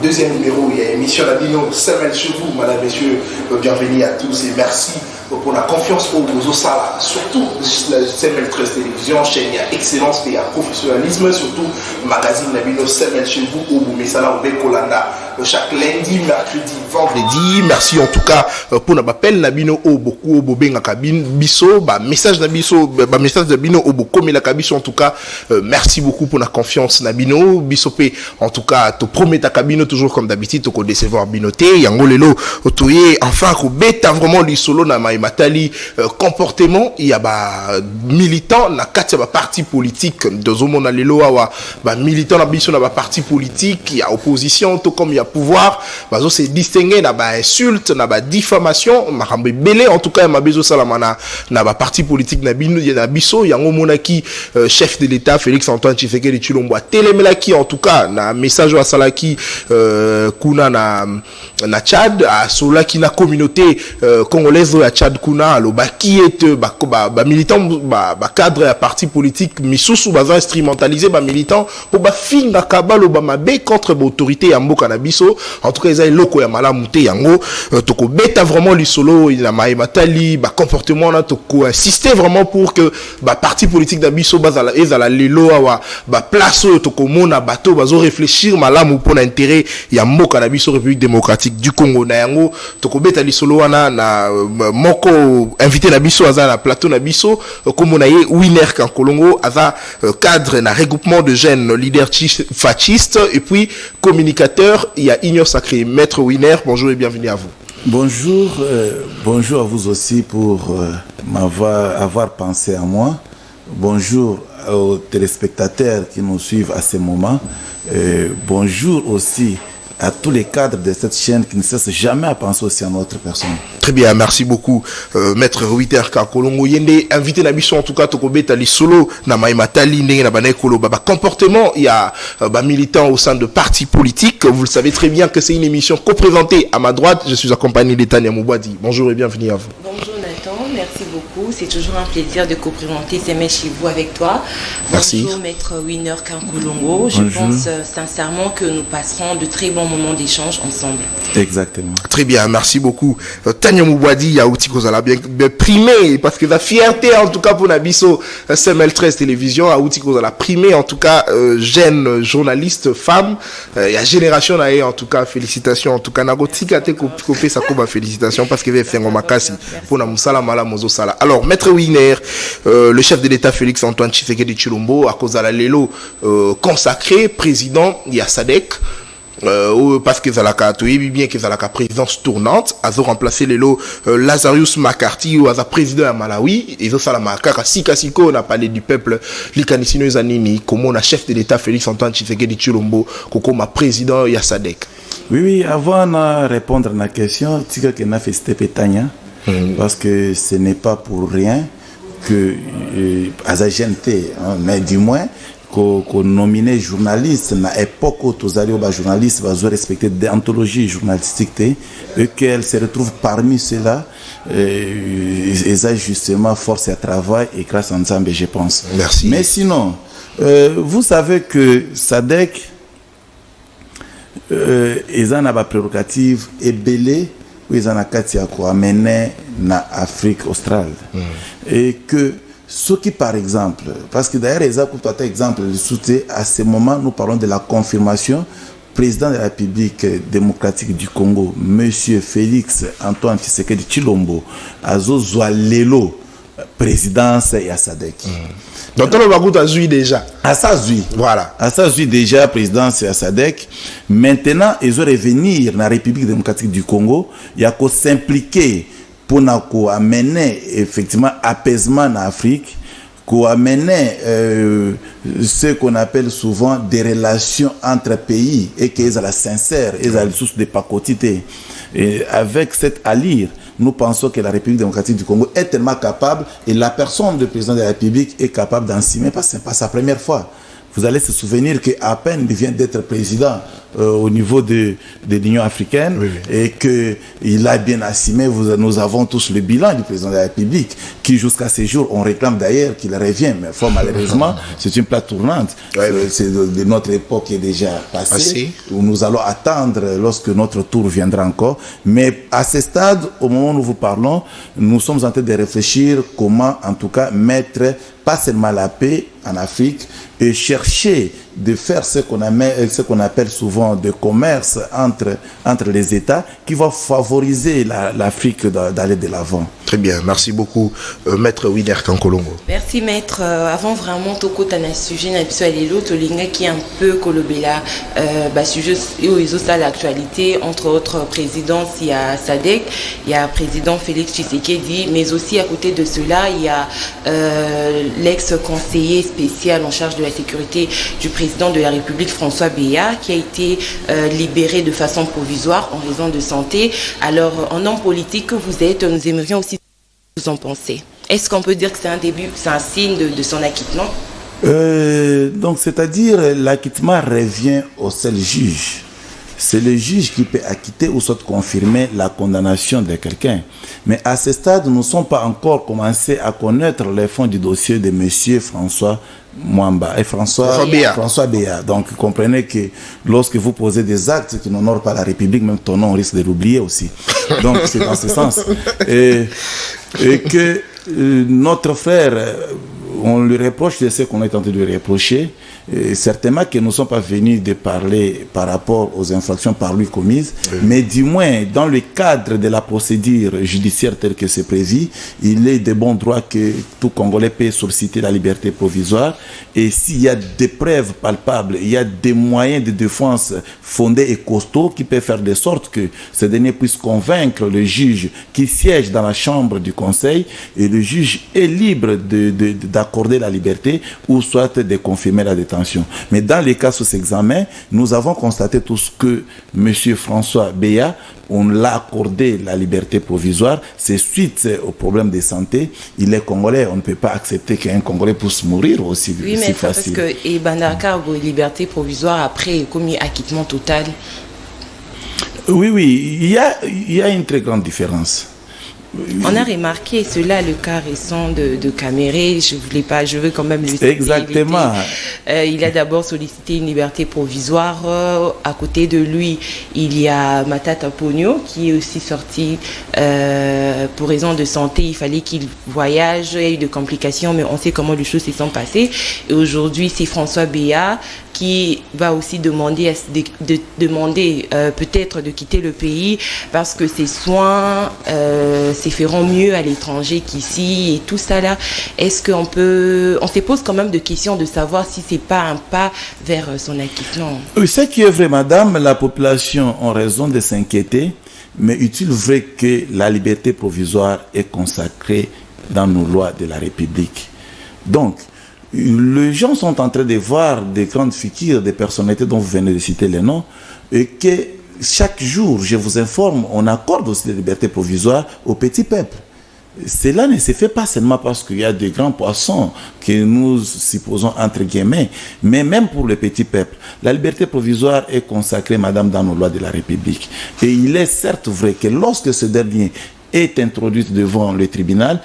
deuxième numéro, il y a émission Labino, Samuel chez vous, madame, messieurs, bienvenue à tous et merci pour la confiance au Sala, surtout la Samuel 13 Télévision, chaîne, il y a excellence, il y a professionnalisme, surtout magazine Labino, Samuel chez vous, au Boumessala, au Bekolanda, chaque lundi, mercredi, vendredi. Merci en tout cas pour notre appel Nabino au beaucoup au bobé na cabine biso message message Nabino au beaucoup mais la cabine en tout cas merci beaucoup pour la confiance Nabino biso pe en tout cas te promet ta cabine toujours comme d'habitude to ko décevoir binoté yango lelo otoye enfin ko beta vraiment li solo na matali comportement il y a militant na kati ya parti politique dozomo na lelo awa militant na biso na parti politique il y a opposition tout comme il y a pouvoir bazo se distinguer na insulte na diffamation makambe belé en tout cas ma bezo salamana na parti politique na biso yango monaki chef de l'état Félix Antoine Tshisekedi Tshilombo telemelaki en tout cas na message wa salaki kuna na Tchad a solaki na communauté congolaise ya Tchad kuna lo baki et militant cadre ya parti politique misusu baza instrumentaliser militant pour finga kabalo mabe contre l'autorité ya mboka na biso en tout cas ils ont loko ya malamu te yango toko beta vraiment li solo na matali comportement na toko insister vraiment pour que parti politique na biso bazala ezala lelo awa place toko mona bato bazo réfléchir malamu pour l'intérêt ya mboka na biso République démocratique du Congo na yango toko beta li solo wana na moko invité na biso aza na plateau na biso comme on a Winner Kankolongo aza cadre na regroupement de jeunes leaders fascistes et puis communicateur. Il y a Igno Sacré. Maître Winner, bonjour et bienvenue à vous. Bonjour, bonjour à vous aussi pour avoir pensé à moi. Bonjour aux téléspectateurs qui nous suivent à ce moment. Bonjour aussi à tous les cadres de cette chaîne qui ne cessent jamais à penser aussi à notre personne. Très bien, merci beaucoup, Maître Winner Kankolongo. Yende invité la mission en tout cas Tokobeta li solo na maimatali ndenge na banekolo comportement. Il y a militants au sein de partis politiques. Vous le savez très bien que c'est une émission co-présentée à ma droite. Je suis accompagné d'Etania Moubadi. Bonjour et bienvenue à vous. Bonjour Nathan, merci beaucoup. C'est toujours un plaisir de co-présenter ces mets chez vous avec toi. Merci. Bonjour Maître Winner Kankolongo. Je pense sincèrement que nous passerons de très bons moments d'échange ensemble. Exactement. Très bien, merci beaucoup. Tania Moubadi, ya outi kozala bien primé parce que la fierté en tout cas pour Nabiso CML 13 télévision a outi kozala primé en tout cas jeune journaliste femme ya génération na en tout cas félicitations en tout cas nagotika te kopé ça comme félicitations parce que fait ngoma kasi pour na musala mala mozo sala. Alors Maître Winner, le chef de l'état Félix Antoine Tshisekedi Tshilombo a kozala lelo consacré président ya SADC. Parce que Zalaka bien que Zalaka présidence tournante a remplacé Lazarus McCarthy ou a président à Malawi et Salamaka Sikasiko on a parlé du peuple likanisino zanini comme on a chef de l'état Félix Antoine Tshisekedi Tshilombo comme président ya SADC. Oui, avant de répondre à la question, tika que na félicité Petania parce que ce n'est pas pour rien que Azagenté mais du moins qu'on nominé journaliste na époque où tous les journalistes vont respecter déontologie journalistique et qu'elle se retrouve parmi ceux-là et ça justement force à travail et grâce à ensemble je pense. Merci. Mais sinon vous savez que SADC ils ont une prérogative et belé où ils ont un katia quoi amener na Afrique australe et que ce qui, par exemple, parce que d'ailleurs, pour exemple, à ce moment, nous parlons de la confirmation, président de la République démocratique du Congo, Monsieur Félix Antoine Tshisekedi Tshilombo, Azo Zoualelo, présidence et à SADC. Donc, on a vu déjà. À ça, oui. Voilà. À ça, oui, déjà, présidence et à SADC. Maintenant, ils vont revenir dans la République démocratique du Congo. Il y a qu'à s'impliquer pour amener effectivement apaisement en Afrique, pour amener ce qu'on appelle souvent des relations entre pays et qu'ils sont sincères, ils ont source de pacotité. Et avec cette allure, nous pensons que la République démocratique du Congo est tellement capable et la personne du président de la République est capable d'enseigner parce que ce n'est pas sa première fois. Vous allez se souvenir qu'à peine il vient d'être président, au niveau de l'Union africaine, et qu'il a bien assumé. Nous avons tous le bilan du président de la République, qui jusqu'à ces jours, on réclame d'ailleurs qu'il revienne, mais fort malheureusement, c'est une plate tournante. C'est de notre époque qui est déjà passée, où nous allons attendre lorsque notre tour viendra encore. Mais à ce stade, au moment où nous vous parlons, nous sommes en train de réfléchir comment, en tout cas, mettre pas seulement la paix en Afrique, et chercher de faire ce qu'on appelle souvent de commerce entre les États, qui va favoriser l'Afrique d'aller de l'avant. Très bien, merci beaucoup, Maître Winner Kankolongo. Merci, Maître. Avant vraiment, toko tana sujet na biso alelo tolinga qui un peu kolobela sujet ils ont l'actualité, entre autres présidents, il y a SADC, il y a président Félix Tshisekedi, mais aussi à côté de cela, il y a l'ex-conseiller spécial en charge de la sécurité du président de la République, François Béa, qui a été libéré de façon provisoire en raison de santé. Alors, en homme politique que vous êtes, nous aimerions aussi vous en pensez. Est-ce qu'on peut dire que c'est un début, c'est un signe de son acquittement? Donc, c'est-à-dire, l'acquittement revient au seul juge. C'est le juge qui peut acquitter ou soit confirmer la condamnation de quelqu'un. Mais à ce stade, nous ne sommes pas encore commencé à connaître les fonds du dossier de M. François Mwamba et François Béa. Donc, comprenez que lorsque vous posez des actes qui n'honorent pas la République, même ton nom, on risque de l'oublier aussi. Donc, c'est dans ce sens. Et que notre frère, on lui reproche de ce qu'on est en train de lui reprocher. Certainement que nous ne sommes pas venus de parler par rapport aux infractions par lui commises, mais du moins, dans le cadre de la procédure judiciaire telle que c'est prévu, il est de bon droit que tout Congolais peut solliciter la liberté provisoire. Et s'il y a des preuves palpables, il y a des moyens de défense fondés et costauds qui peuvent faire de sorte que ce dernier puisse convaincre le juge qui siège dans la chambre du conseil, et le juge est libre d'accorder la liberté ou soit de confirmer la détention. Mais dans les cas sous examen, nous avons constaté tous que M. François Béa, on l'a accordé la liberté provisoire, c'est suite au problème de santé. Il est Congolais, on ne peut pas accepter qu'un Congolais puisse mourir aussi, oui, mais facile. Parce que Bandaka, liberté provisoire, après, commis acquittement total. Oui, il y a une très grande différence. On a remarqué cela, le cas récent de Caméré, je veux quand même le citer. Exactement. Il a d'abord sollicité une liberté provisoire. À côté de lui, il y a Matata Pogno qui est aussi sorti pour raison de santé. Il fallait qu'il voyage, il y a eu des complications, mais on sait comment les choses se sont passées. Et aujourd'hui, c'est François Béa qui va aussi demander peut-être de quitter le pays parce que ses soins se feront mieux à l'étranger qu'ici et tout ça là. Est-ce qu'on se pose quand même de questions de savoir si c'est pas un pas vers son acquittement? Oui, ce qui est vrai, madame, la population a raison de s'inquiéter, mais est-il vrai que la liberté provisoire est consacrée dans nos lois de la République? Donc, les gens sont en train de voir des grandes figures, des personnalités dont vous venez de citer les noms, et que chaque jour, je vous informe, on accorde aussi des libertés provisoires au petit peuple. Cela ne se fait pas seulement parce qu'il y a des grands poissons que nous supposons entre guillemets, mais même pour le petit peuple. La liberté provisoire est consacrée, madame, dans nos lois de la République. Et il est certes vrai que lorsque ce dernier est introduite devant le tribunal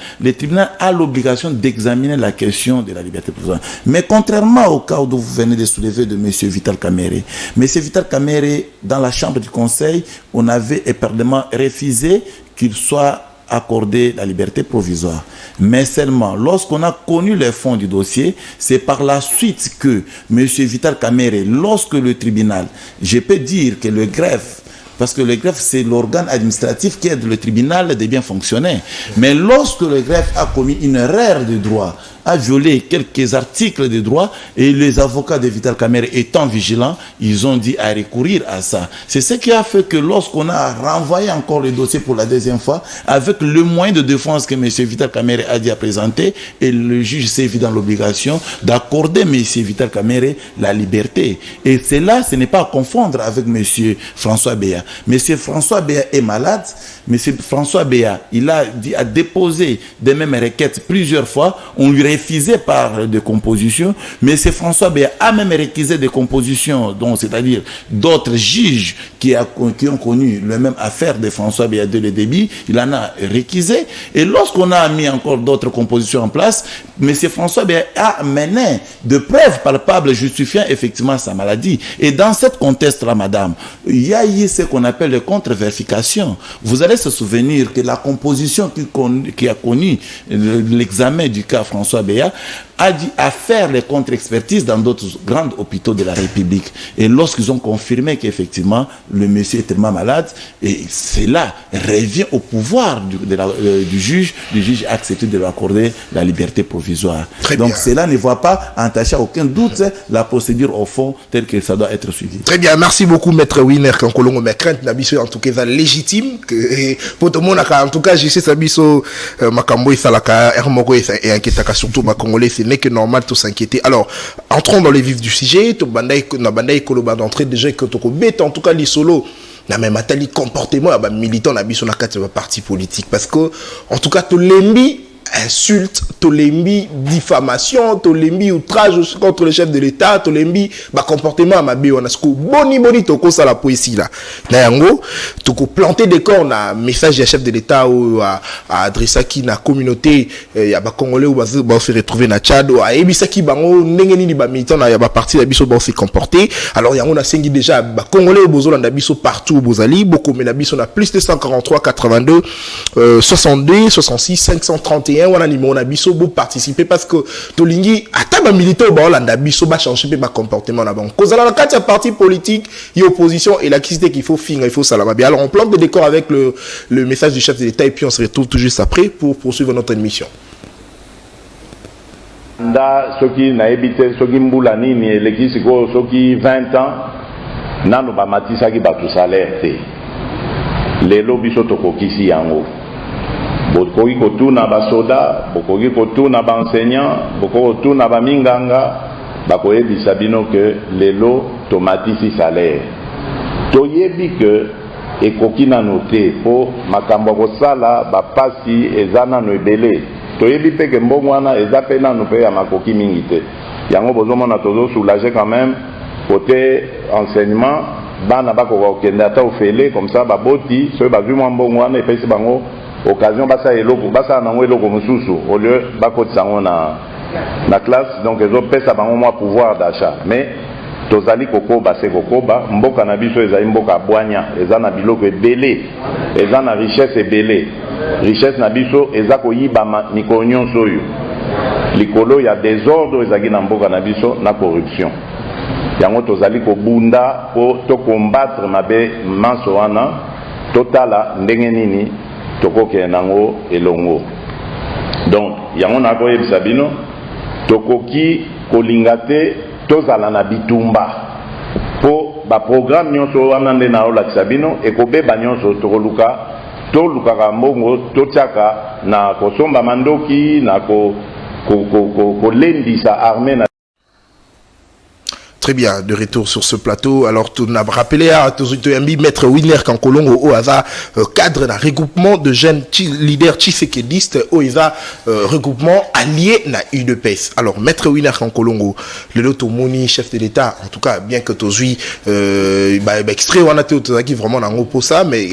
a l'obligation d'examiner la question de la liberté provisoire. Mais contrairement au cas où vous venez de soulever de M. Vital Kamerhe, M. Vital Kamerhe, dans la chambre du conseil, on avait éperdument refusé qu'il soit accordé la liberté provisoire. Mais seulement, lorsqu'on a connu les fonds du dossier, c'est par la suite que M. Vital Kamerhe, lorsque le tribunal, je peux dire que le greffe, parce que le greffe, c'est l'organe administratif qui aide le tribunal de bien fonctionner. Mais lorsque le greffe a commis une erreur de droit, a violé quelques articles de droit, et les avocats de Vital Kamerhe étant vigilants, ils ont dit à recourir à ça. C'est ce qui a fait que lorsqu'on a renvoyé encore le dossier pour la deuxième fois, avec le moyen de défense que M. Vital Kamerhe a dit à présenter, et le juge s'est vu dans l'obligation d'accorder M. Vital Kamerhe la liberté. Et cela, ce n'est pas à confondre avec M. François Béa. M. François Béa est malade. M. François Béa, il a déposé des mêmes requêtes plusieurs fois. On lui refusé par des compositions, mais c'est François Béa a même réquisé des compositions, donc c'est-à-dire d'autres juges qui ont connu le même affaire de François Béa de le débit, il en a réquisé. Et lorsqu'on a mis encore d'autres compositions en place, M. François Béa a mené de preuves palpables justifiant effectivement sa maladie. Et dans cette contexte-là, madame, il y a eu ce qu'on appelle les contre-vérifications. Vous allez se souvenir que la composition qui a connu l'examen du cas François Béa a dit à faire les contre-expertises dans d'autres grands hôpitaux de la République. Et lorsqu'ils ont confirmé qu'effectivement le monsieur est tellement malade, et cela revient au pouvoir du juge a accepté de lui accorder la liberté provisoire. Très Donc bien. cela ne va pas entacher aucun doute la procédure au fond telle que ça doit être suivi. Très bien, merci beaucoup Maître Winner Kankolongo. Mais crainte Nabiso en tout cas est légitime que pour tout le monde en tout cas je sais Sabiso Makambo et Salaka Hermoko et inquiétaka surtout ma Congolais, ce n'est que normal de s'inquiéter. Alors entrons dans les vifs du sujet. To bandai na bandai koloba d'entrée déjà que to bête en tout cas les solos na même atali comportement à militant Nabiso na kati parti politique parce que en tout cas to lembi insulte, tolembi, diffamation, tolembi, outrage contre le chef de l'État, tolembi, comportement à ma bé, on a ce que boni toko ça la poésie là. Nayango, toko planter des corps na message du chef de l'État ou à adresser qui na communauté, ya ba Congolais ou ba se retrouver na Tchad ou à ebisa qui bango ndengeni ni ba militant na ya ba parti la biso ba se comporter. Alors yango na sengi déjà ba Congolais au bozo na biso partout au bozali, beaucoup mais na biso na plus de 143 82 62 66 531 on a numéro na biso pour participer parce que tolingi ataba militaire ba Hollanda biso ba changer ba comportement na bon cause la carte parti politique et opposition et l'activité qu'il faut finir il faut ça là bien. Alors on plante des décors avec le message du chef de l'État et puis on se retrouve tout juste après pour poursuivre notre émission. Nda soki na ebite soki mbula nini eleki siko soki 20 ans nano ba matisa ki ba tout salaire te lelo biso tokokisi yango bokoki kotuna ba soda bokoki kotuna ba enseignant bokoki kotuna ba minganga bakoyebisa bino ke lelo tomatisi salaire toyebi ke ekoki nano te po makambo kosala bapasi eza nano ebele toyebi pe ke mbongo wana eza pe nano pe ya makoki mingi te yango bozomona tozo soulager quand même côté enseignement bana bakoka okende ata ofele comme ça baboti soki bazwi mwa mbongo wana epesi bango occasion basa eloko basa nango eloko mosusu au lieu bakotisa yango na classe donc ezopesa bango mwa pouvoir d'achat mais tozali kokoba se kokoba mboka na biso ezali mboka bwanya eza na biloko ebele eza na richesse ebele richesse na biso eza koyibama mikolo nyonso oyo likolo ya désordre ezali na mboka na biso na corruption yango tozali kobunda po to combattre mabe manso wana totala ndenge nini tokoke nango elongo donc yango na koyebisa bino tokoki kolinga te tozala na bitumba po ba programme nyonso wana nde na olakisa bino ekobeba nyonso tolukaka mbongo totiaka na kosomba mandoki na kolendisa armée na. Très bien, de retour sur ce plateau. Alors, tu as rappelé à Tozotoyambi, Maître Winner Kankolongo, au hasard, cadre d'un regroupement de jeunes leaders tshisekidistes, au hasard, regroupement allié na UDPS. Alors, Maître Winner Kankolongo, le Lotomoni, chef de l'État, en tout cas, bien que Tozui, extrait, on a été vraiment dans pour ça, mais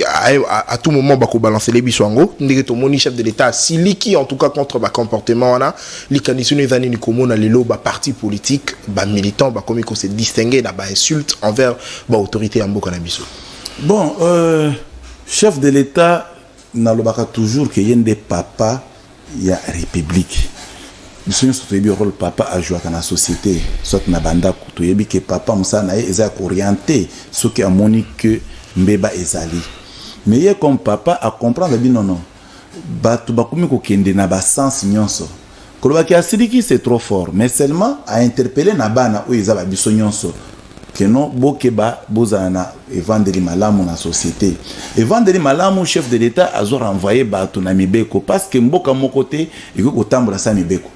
à tout moment, bako balancer les biswango, Lotomoni, chef de l'État, siliki, en tout cas, contre ma comportement, on a, les conditions des années, Nikomo, na lelo, parti politique, militant, comme se distinguer d'abord insulte envers l'autorité en Bokanabiso. Bon, chef de l'État n'a toujours qu'il y a des papas, il y a République. Nous sommes sur le rôle papa à jouer dans la société, soit na banda kuto yebi que papa musa na eza orienté ce qui a moni que mbeba ezali. Mais il comme papa à comprendre bien non. Batu bakumi ko kende na ba sens nyonso. Kolobaki asidiki c'est trop fort, mais seulement à interpeller na bana ou ezaba biso nyonso que non bokeba bozana et vendre malamu na société. Et vendre malamu chef de l'État a renvoyé batu na mibeko parce que mboka mokote iko kotambola sa mibeko.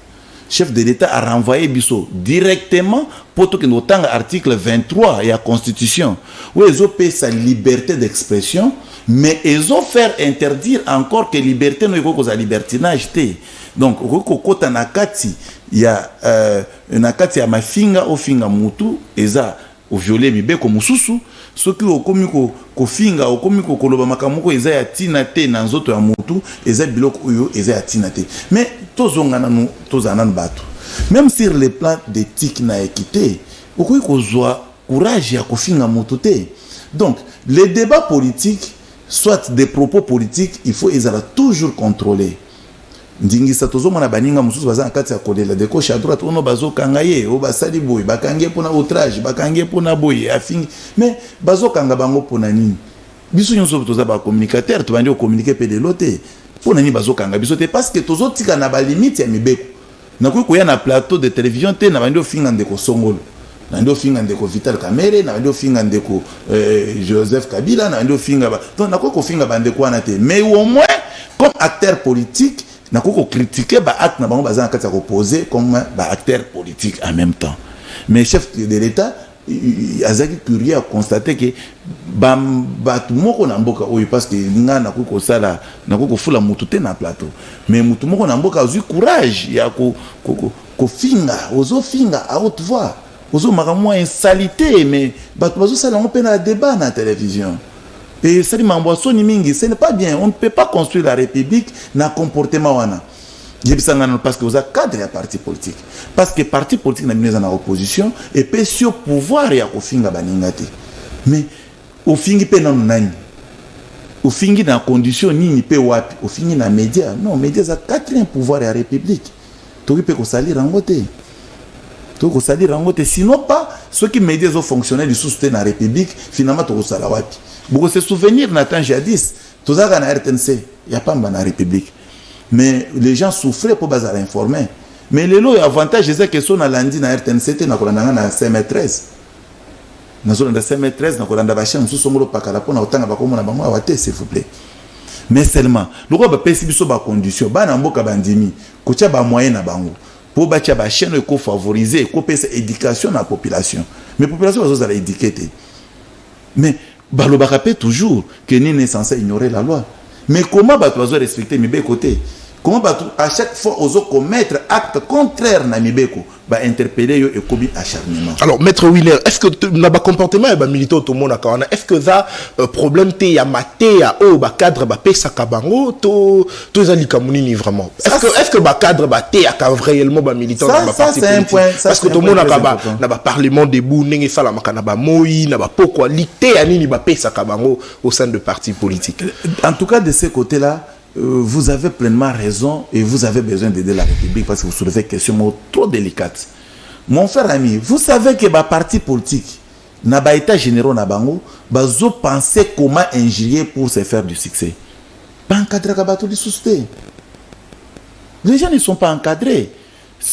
Chef de l'État a renvoyé biso directement pour que nous article 23 et la Constitution où ils ont payé sa liberté d'expression mais ils ont fait interdire encore que liberté no iko za libertinage te. Donc ko kota nakati ya nakati ya mafinga ofinga mutu eza o violer mibeko mususu soki okomi ko finga okomi ko koloba makamoko eza ya tina te na nzoto ya mutu eza biloko oyo eza ya tina te. Mais tozongana no tozana bato même sur le plan d'éthique na équité okoki kozwa courage ya kofinga mutu te. Donc les débats politiques soit des propos politiques il faut ezala toujours contrôler. Ndingisa tozomona baninga mususu baza na kati ya kolela de gauche à droite ono bazokanga ye o basali boy bakangie pona outrage bakangie pona boy afingi mais bazokanga bango pona nini biso nyonso toza ba communicateur to bandi o communiquer pe de loté pona nini bazokanga biso te parce que tozotika na ba limite ya mibeko na koya na plateau de télévision te na bandi o finga ndeko songolo na bandi o finga ndeko Vital Kamerhe na bandi o finga ndeko Joseph Kabila na bandi o finga donc na ko finga bande ko na te mais au moins comme acteur politique na koko critiquer ba acte na bango bazana kati ya opposer comme ba acteur politique en même temps. Mais chef de l'État azaki curieux à constater que batu moko na mboka oyo parce que nga na koko sala na koko fula mutu te na plateau mais mutu moko na mboka azui courage ya ko finga ozo finga à haute voix ozo makamwa insalité mais batu bazo sala on peut na débat na télévision. Et ça dit mamboisoni mingi, ce n'est pas bien. On ne peut pas construire la République dans comportement wana. Parce que vous avez cadre ya parti politique. Parce que parti politique n'a mis en opposition et peut sur pouvoir ya kofinga baningati. Mais au fingi pe na nani. Au fingi dans condition ni pe wapi. Au fingi na média. Non, média a quatrième pouvoir ya République. Toki pe ko salir rangote. Toki ko salir rangote sinon pas ceux qui médias ont fonctionné du soutien na République finalement to ko sala wapi. Beaucoup se souvenir Nathan jadis, tout ça dans la RTNC, il n'y a pas de la République. Mais les gens souffraient pour bazar informer. Mais les lots avantage c'est que son alandi na RTNC na kolanda na CM13. Na zone de CM13 na kolanda ba chaîne sous songolo pakala pona otanga ba komona bango awate s'il vous plaît. Mais seulement, le roi ba pesi biso ba condition, ba na mboka bandimi, ko tia ba moyen na bango. Pour ba tia ba chaîne ko favoriser, ko pesa éducation na population. Mais population va zo éduquer. Mais balobaka pe toujours que nini est censé ignorer la loi. Mais comment bato bazo respecter mibeko côté? Comment bato à chaque fois ozo commettre acte contraire na mibeko ba interpeller yo ekobi acharnement. Alors maître Willer, est-ce que na ba comportement ba militant to mona kawana est-ce que ça problème te ya maté ya o ba cadre ba pesa kabango to zali kamunini vraiment? Est-ce que ba cadre ba te ya ka réellement ba militant na ba parti politique? Parce que to mona ka ba na ba parlement debout ndenge sala makana ba moyi na ba pourquoi lité ya nini ba pesa kabango au sein de partis politiques? En tout cas de ce côté-là vous avez pleinement raison et vous avez besoin d'aider la République parce que vous soulevez des questions trop délicates. Mon frère ami, vous savez que les partis politiques, dans les états généraux, ils ont pensé comment injurier pour se faire du succès. Pas encadré les gens ne sont pas encadrés.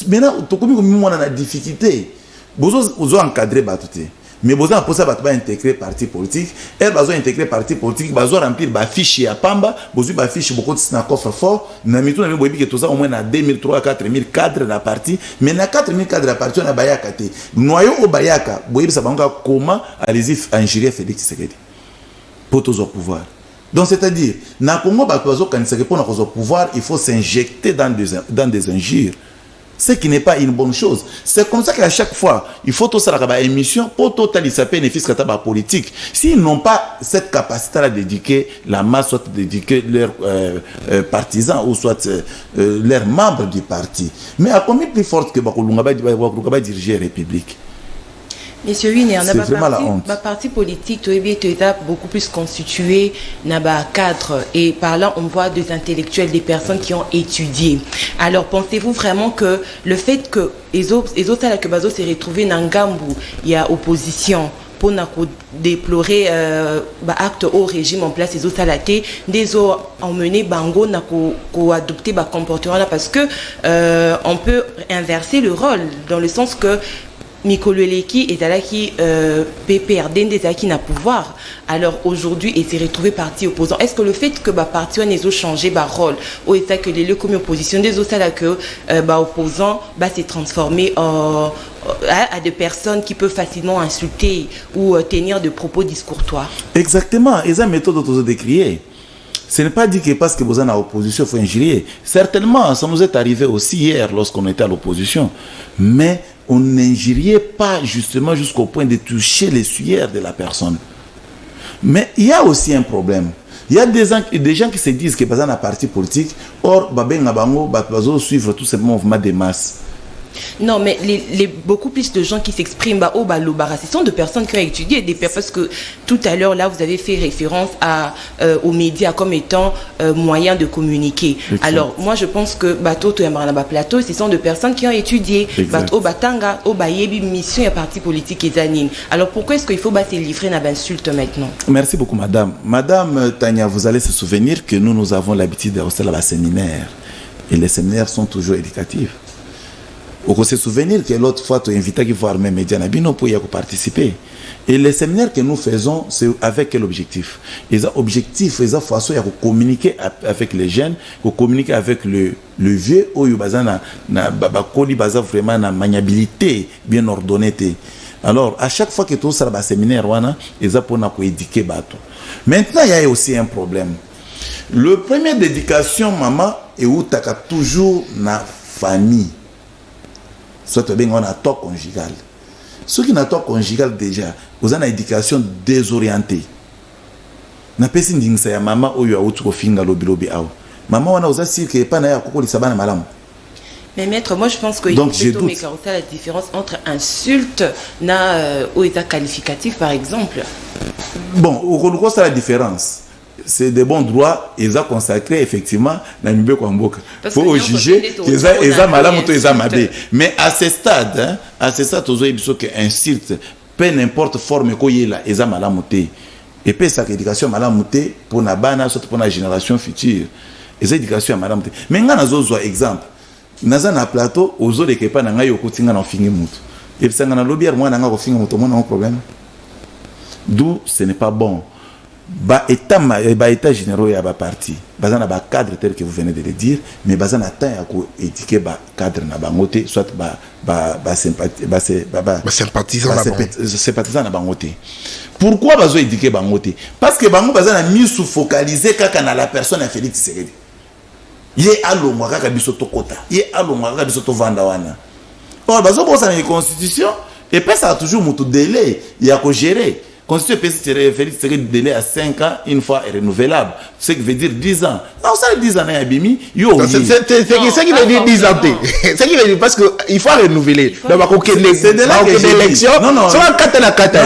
Maintenant, on a des difficultés. Vous avez encadré. Mais vous avez posé à intégrer parti politique. Et vous avez intégré parti politique. Vous avez rempli des fiches à Pamba. Vous avez fiches beaucoup de coffre fort. Vous avez au moins 2003, 4000 cadres de la partie. Mais dans 4000 cadres de la partie, on a Bayaka. Noyau au Bayaka. Vous savez comment allez-y injurier Félix Tshisekedi pour tous au pouvoir. Donc, c'est-à-dire, dans le pouvoir, il faut s'injecter dans des injures. Ce qui n'est pas une bonne chose. C'est comme ça qu'à chaque fois, il faut tout ça la émission pour totaliser bénéfice de politique. S'ils n'ont pas cette capacité à dédiquer la masse, soit dédiquer leurs partisans ou soit leurs membres du parti. Mais à combien plus forte que Bakolunga diriger la République? Monsieur Winer, le parti politique est beaucoup plus constitué dans le cadre et par là on voit des intellectuels, des personnes qui ont étudié. Alors pensez-vous vraiment que le fait que les autres que Bazo s'est retrouvé dans Gambou, il y a opposition pour déplorer acte au régime en place les autres salatés, des autres emmener Bango n'a adopté comportement là parce que on peut inverser le rôle dans le sens que Mikolweleki est là qui PPRD des qui n'a pouvoir. Alors aujourd'hui, il s'est retrouvé parti opposant. Est-ce que le fait que parti on ait changé rôle ou est-ce que les comme opposition des autres là que opposant s'est transformé à des personnes qui peuvent facilement insulter ou tenir de propos discourtois. Exactement, et ça méthode de décrier. Ce n'est pas dit que parce que vous êtes en opposition, il faut injurier. Certainement, ça nous est arrivé aussi hier lorsqu'on était à l'opposition. Mais on n'injuriait pas justement jusqu'au point de toucher les suaires de la personne. Mais il y a aussi un problème. Il y a des gens qui se disent que dans un parti politique, or, ils suivre tout ce mouvement de masse. Non, mais beaucoup plus de gens qui s'expriment ce sont de personnes qui ont étudié, parce que tout à l'heure, là, vous avez fait référence aux médias comme étant moyen de communiquer. Exactement. Alors, moi, je pense que Plateau, ce sont de personnes qui ont étudié. Mission et parti politique et zanine. Alors, pourquoi est-ce qu'il faut se livrer à l'insulte maintenant? Merci beaucoup, madame. Madame Tania, vous allez se souvenir que nous avons l'habitude d'aller à un séminaire. Et les séminaires sont toujours éducatifs. On se souvenir que l'autre fois, tu as invité à voir mes médias pour y participer. Et les séminaires que nous faisons, c'est avec quel objectif? Les objectifs, les façon de communiquer avec les jeunes, de communiquer avec le vieux, où il y a vraiment une maniabilité bien ordonnée. Alors, à chaque fois que tu as un séminaire, ils ont éduquer. Maintenant, il y a aussi un problème. Le premier d'éducation, maman, est où tu as toujours une famille. Soit on a tort conjugal. Ceux qui n'ont tort conjugal déjà, vous avez une éducation désorientée. Na pesi ndingisa ya mama oyo autuko finga lobi awo. Maman wana osasir que pas na ya kokoli sabana malamu. Mais maître, moi je pense qu'il faut plutôt m'écarter la différence entre insulte ou état qualificatif par exemple. Bon, on voit ça la différence. C'est des bons droits, ils ont consacré effectivement dans le milieu Kwamboka. Pour juger qu'ils ont malamu ou ils ont mabé. Mais à ce stade, ils ont dit qu'insulte, peu n'importe forme qu'il y ait là, ils ont malamu. Et puis cette éducation malamu pour la bana, surtout pour la génération future. Ils ont éducation malamu. Mais on a un exemple. Dans un plateau, aux autres qui pas n'ont pas eu de finir mutu. Et puis ça n'a pas moi n'anga ko finir mutu, moi n'a un problème. D'où ce n'est pas bon. État généraux et parti bazana ba cadre tel que vous venez de le dire, mais bazana temps ya ko étiquer ba cadre na bangote soit sympathisant na bangote. Pourquoi bazo étiquer bangote? Parce que bango bazana mis sous focaliser kaka na la personne à Félix Tshisekedi. Ye alongwa kaka biso tokota, ye alongwa kaka biso to vanda wana. Or bazo bosa na constitution et puis ça a toujours mutu délai ya ko gérer. Constitution Félix Tshisekedi délai à 5 ans, une fois est renouvelable. Ce qui veut dire 10 ans. Non, ça 10 ans, Abimi. C'est qui veut dire 10 ans. C'est qui veut dire parce qu'il faut renouveler. C'est de là que l'élection. Non, non. Non,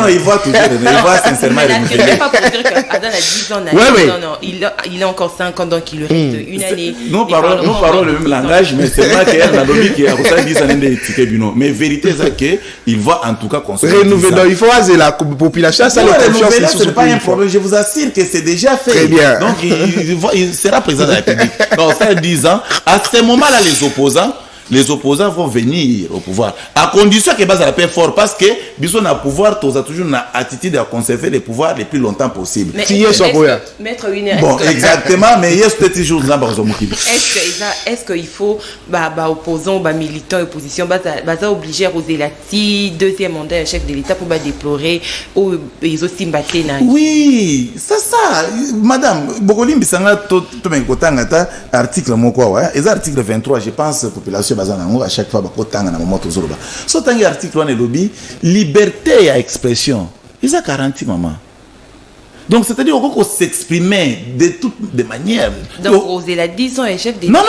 il va toujours renouveler. Il va sincèrement renouveler. Ce n'est pas pour dire qu'Adan a 10 ans. Non, non. Il a encore 5 ans, donc il lui reste une année. Nous parlons le même langage, mais c'est vrai qu'il y a un lobby qui a 10 ans de Tikebino. Mais vérité, c'est qu'il va en tout cas construire. Renouveler. Il faut avoir la population. Ça, ce n'est pas un problème. Je vous assure que c'est déjà fait. Très bien. Donc, il sera président de la République. Donc, ça 10 ans. À ce moment-là, les opposants vont venir au pouvoir. À condition que base à la paix fort. Parce que, bisous na pouvoir, tu as toujours une attitude à conserver les pouvoirs le plus longtemps possible. Mais Maître Winer. Bon, exactement. Mais il y a peut-être toujours là, est-ce qu'il faut, opposants, militants, opposition, obliger à Roselati, deuxième mandat, chef de l'État, pour déplorer, ou ils aussi battre. Oui, c'est ça. Madame, Bokolim Bissanga, tout le monde, article, et article 23, je pense, population, à chaque fois, so tangi article 1 lobby liberté à expression ils ont garanti maman. Donc c'est-à-dire qu'on peut s'exprimer de toutes les manières. Donc oser la 10 ans et chef des. Non,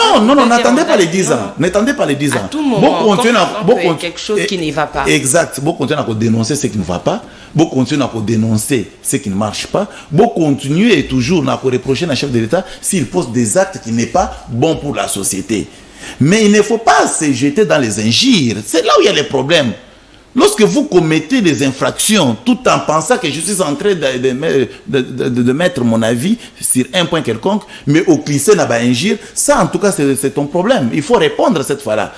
n'attendez pas les 10 ans. N'attendez pas les 10 ans. À tout moment, bon quelque chose qui ne va pas. Exact. Bon continuer à dénoncer ce qui ne va pas. Bon continuer à dénoncer ce qui ne marche pas. Bon continuer toujours à reprocher à chef de l'État s'il pose des actes qui n'est pas bon pour la société. Mais il ne faut pas se jeter dans les injures. C'est là où il y a les problèmes. Lorsque vous commettez des infractions, tout en pensant que je suis en train de mettre mon avis sur un point quelconque, mais au cliché n'a pas injure, ça en tout cas c'est ton problème. Il faut répondre cette fois-là.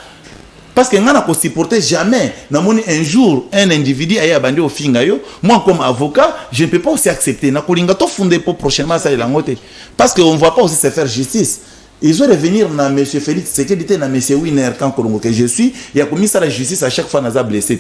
Parce que nous ne supportons jamais. Un jour, un individu a abandonné au fingayo. Moi, comme avocat, je ne peux pas aussi accepter. Prochainement, ça est la moitié. Parce qu'on ne voit pas aussi se faire justice. ils vont revenir na M. Félix Tshisekedi na M. Winer quand Kolongo que je suis, il y a commis ça la justice à chaque fois n'a blessé.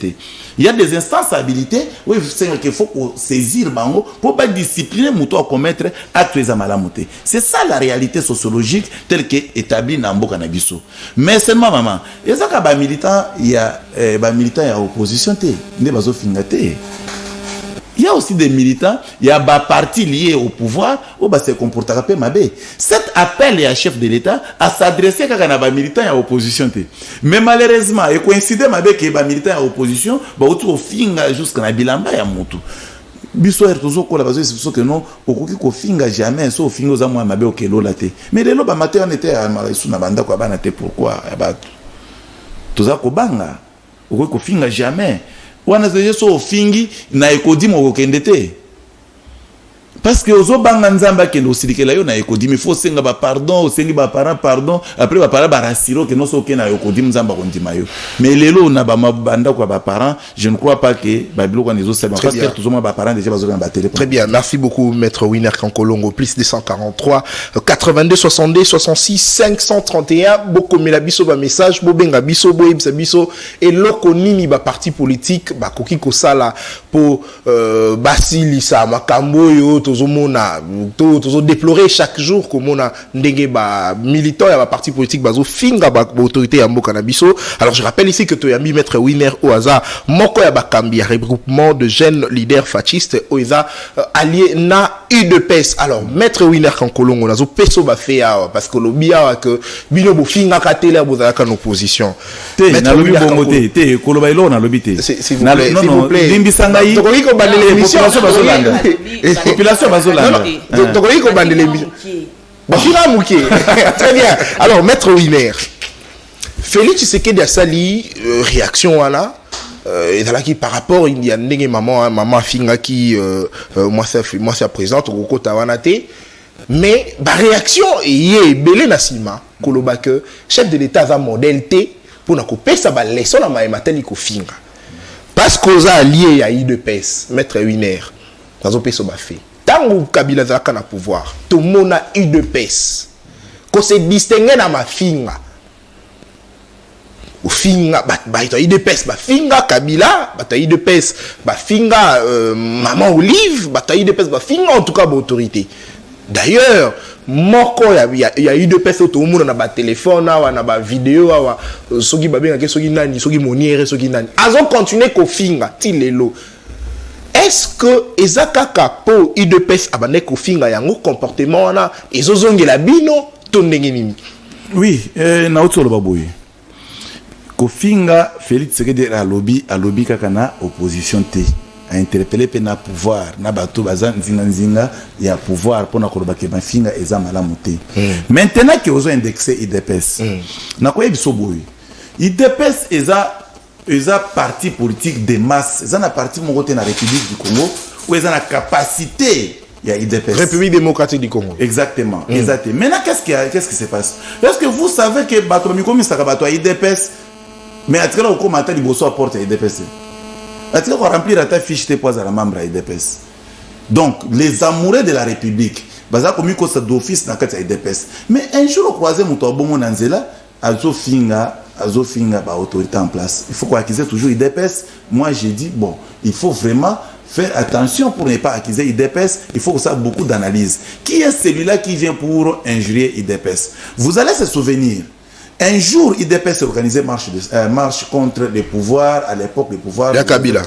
Il y a des instances habilitées où il faut saisir bango pour pas discipliner mouto à commettre actes de malamoté. C'est ça la réalité sociologique telle que établie dans Mboka na biso. Mais seulement maman, il y a ba militant, il y a militant à opposition té, ne bazo fingate. Il y a aussi des militants, il y a des partis liés au pouvoir où se comportent peu mabé. Cet appel à chef de l'État à s'adresser à des militants à l'opposition. Mais malheureusement, il coïncide avec les militants à l'opposition, autour finga jusqu'à Bilamba ya mutu. Biso ertozo ko la bazo c'est que non okoki ko finga jamais so finga za moi mabe okelo la te. Mais lelo ba matin on était à Maraisu na banda ko bana te pourquoi ba toza ko banga okoki ko finga jamais. Wana zeje so fingi na ekodimo kokendete parce que ozo banga nzamba ke no silikela yo na ekodimo faut senga ba pardon osengi ba parents pardon après ba parents ba rasiro ke no so ke na ekodimo nzamba kondima yo mais lelo na ba mabanda kwa ba parents je ne crois pas que ba biloko nezo sema parce que tous ba parents déjà bazo ba télé. Très bien, merci beaucoup maître Winer Kankolongo, plus 243 82 62 66 531 boko melabiso ba message bo benga biso bo ibsa biso et loko nini ba parti politique ba koki ko sala pour basilisa makambo yo tozomona tozo déplorer chaque jour comme on a ndenge ba militant ya ba parti politique bazo finga ba autorité ya mboka na biso. Alors je rappelle ici que Toyami maître Winer au hasard moko ya ba kambi ya regroupement de jeunes leaders fascistes oiza allié na UDPS. Alors maître Winer Kankolongo nazo peso ba fait parce que lobia que bino bo finga katela bozala kan opposition na lobi bongo te koloba ilo na lobi te s'il vous plaît limbisangai to ko bandele émission population bazolanda to ko bandele émission bafina muke. Très bien. Alors maître Winer Félix Tshisekedi a sali réaction wana et là qui par rapport il y a ndenge maman finga qui moi c'est présente au kota wana te mais ba réaction yé belé na sima koloba que chef de l'état za modèle te pour na ko pesa ba leçon na maïmateli ko finga parce que za allié à UDPS maître Winer nazo peso ba fait tango Kabila za kana pouvoir tout mona UDPS ko se distinguer na mafinga finga bato UDPS ba finga Kabila bato UDPS ba finga maman Olive bato UDPS ba finga en tout cas ba autorité. D'ailleurs moko ya UDPS to mona na ba téléphone na ba vidéo wa soki ba benga ke soki nani soki moniere soki nani azo continuer ko finga ti lelo. Est-ce que ezaka kapo UDPS abane ko finga yango comportement wana ezozongela bino to ndenge nini? Oui, na otolo baboye Kofinga Félix Tshisekedi a lobby kakana opposition te a interpellé pe na pouvoir na bato bazan nzinga ya pouvoir pour na koloba ke mafinga eza malamu te. Maintenant que ozo indexé IDPS na ko yebiso boy IDPS eza parti politique de masse eza na parti moko te na République du Congo où eza na capacité il y a IDPS. République démocratique du Congo. Exactement. Exactement. Maintenant, qu'est-ce qui se passe? Est-ce que vous savez que Batomiko Misakabato a IDPS, mais à travers le commentaire, il faut apporter IDPS. À travers remplir ta fiche, tu poids à la membre à IDPS. Donc, les amoureux de la République, Baza Komiko c'est d'office dans le IDPS. Mais un jour, au croisé, Moutobomo Nanzela, Azofinga, ba autorité en place. Il faut qu'on acquise toujours IDPS. Moi, j'ai dit, bon, il faut vraiment faire attention pour ne pas accuser IDPS, il faut que ça ait beaucoup d'analyse. Qui est celui-là qui vient pour injurier IDPS? Vous allez se souvenir, un jour IDPS organisait marche contre les pouvoirs, à l'époque les pouvoirs de Kabila.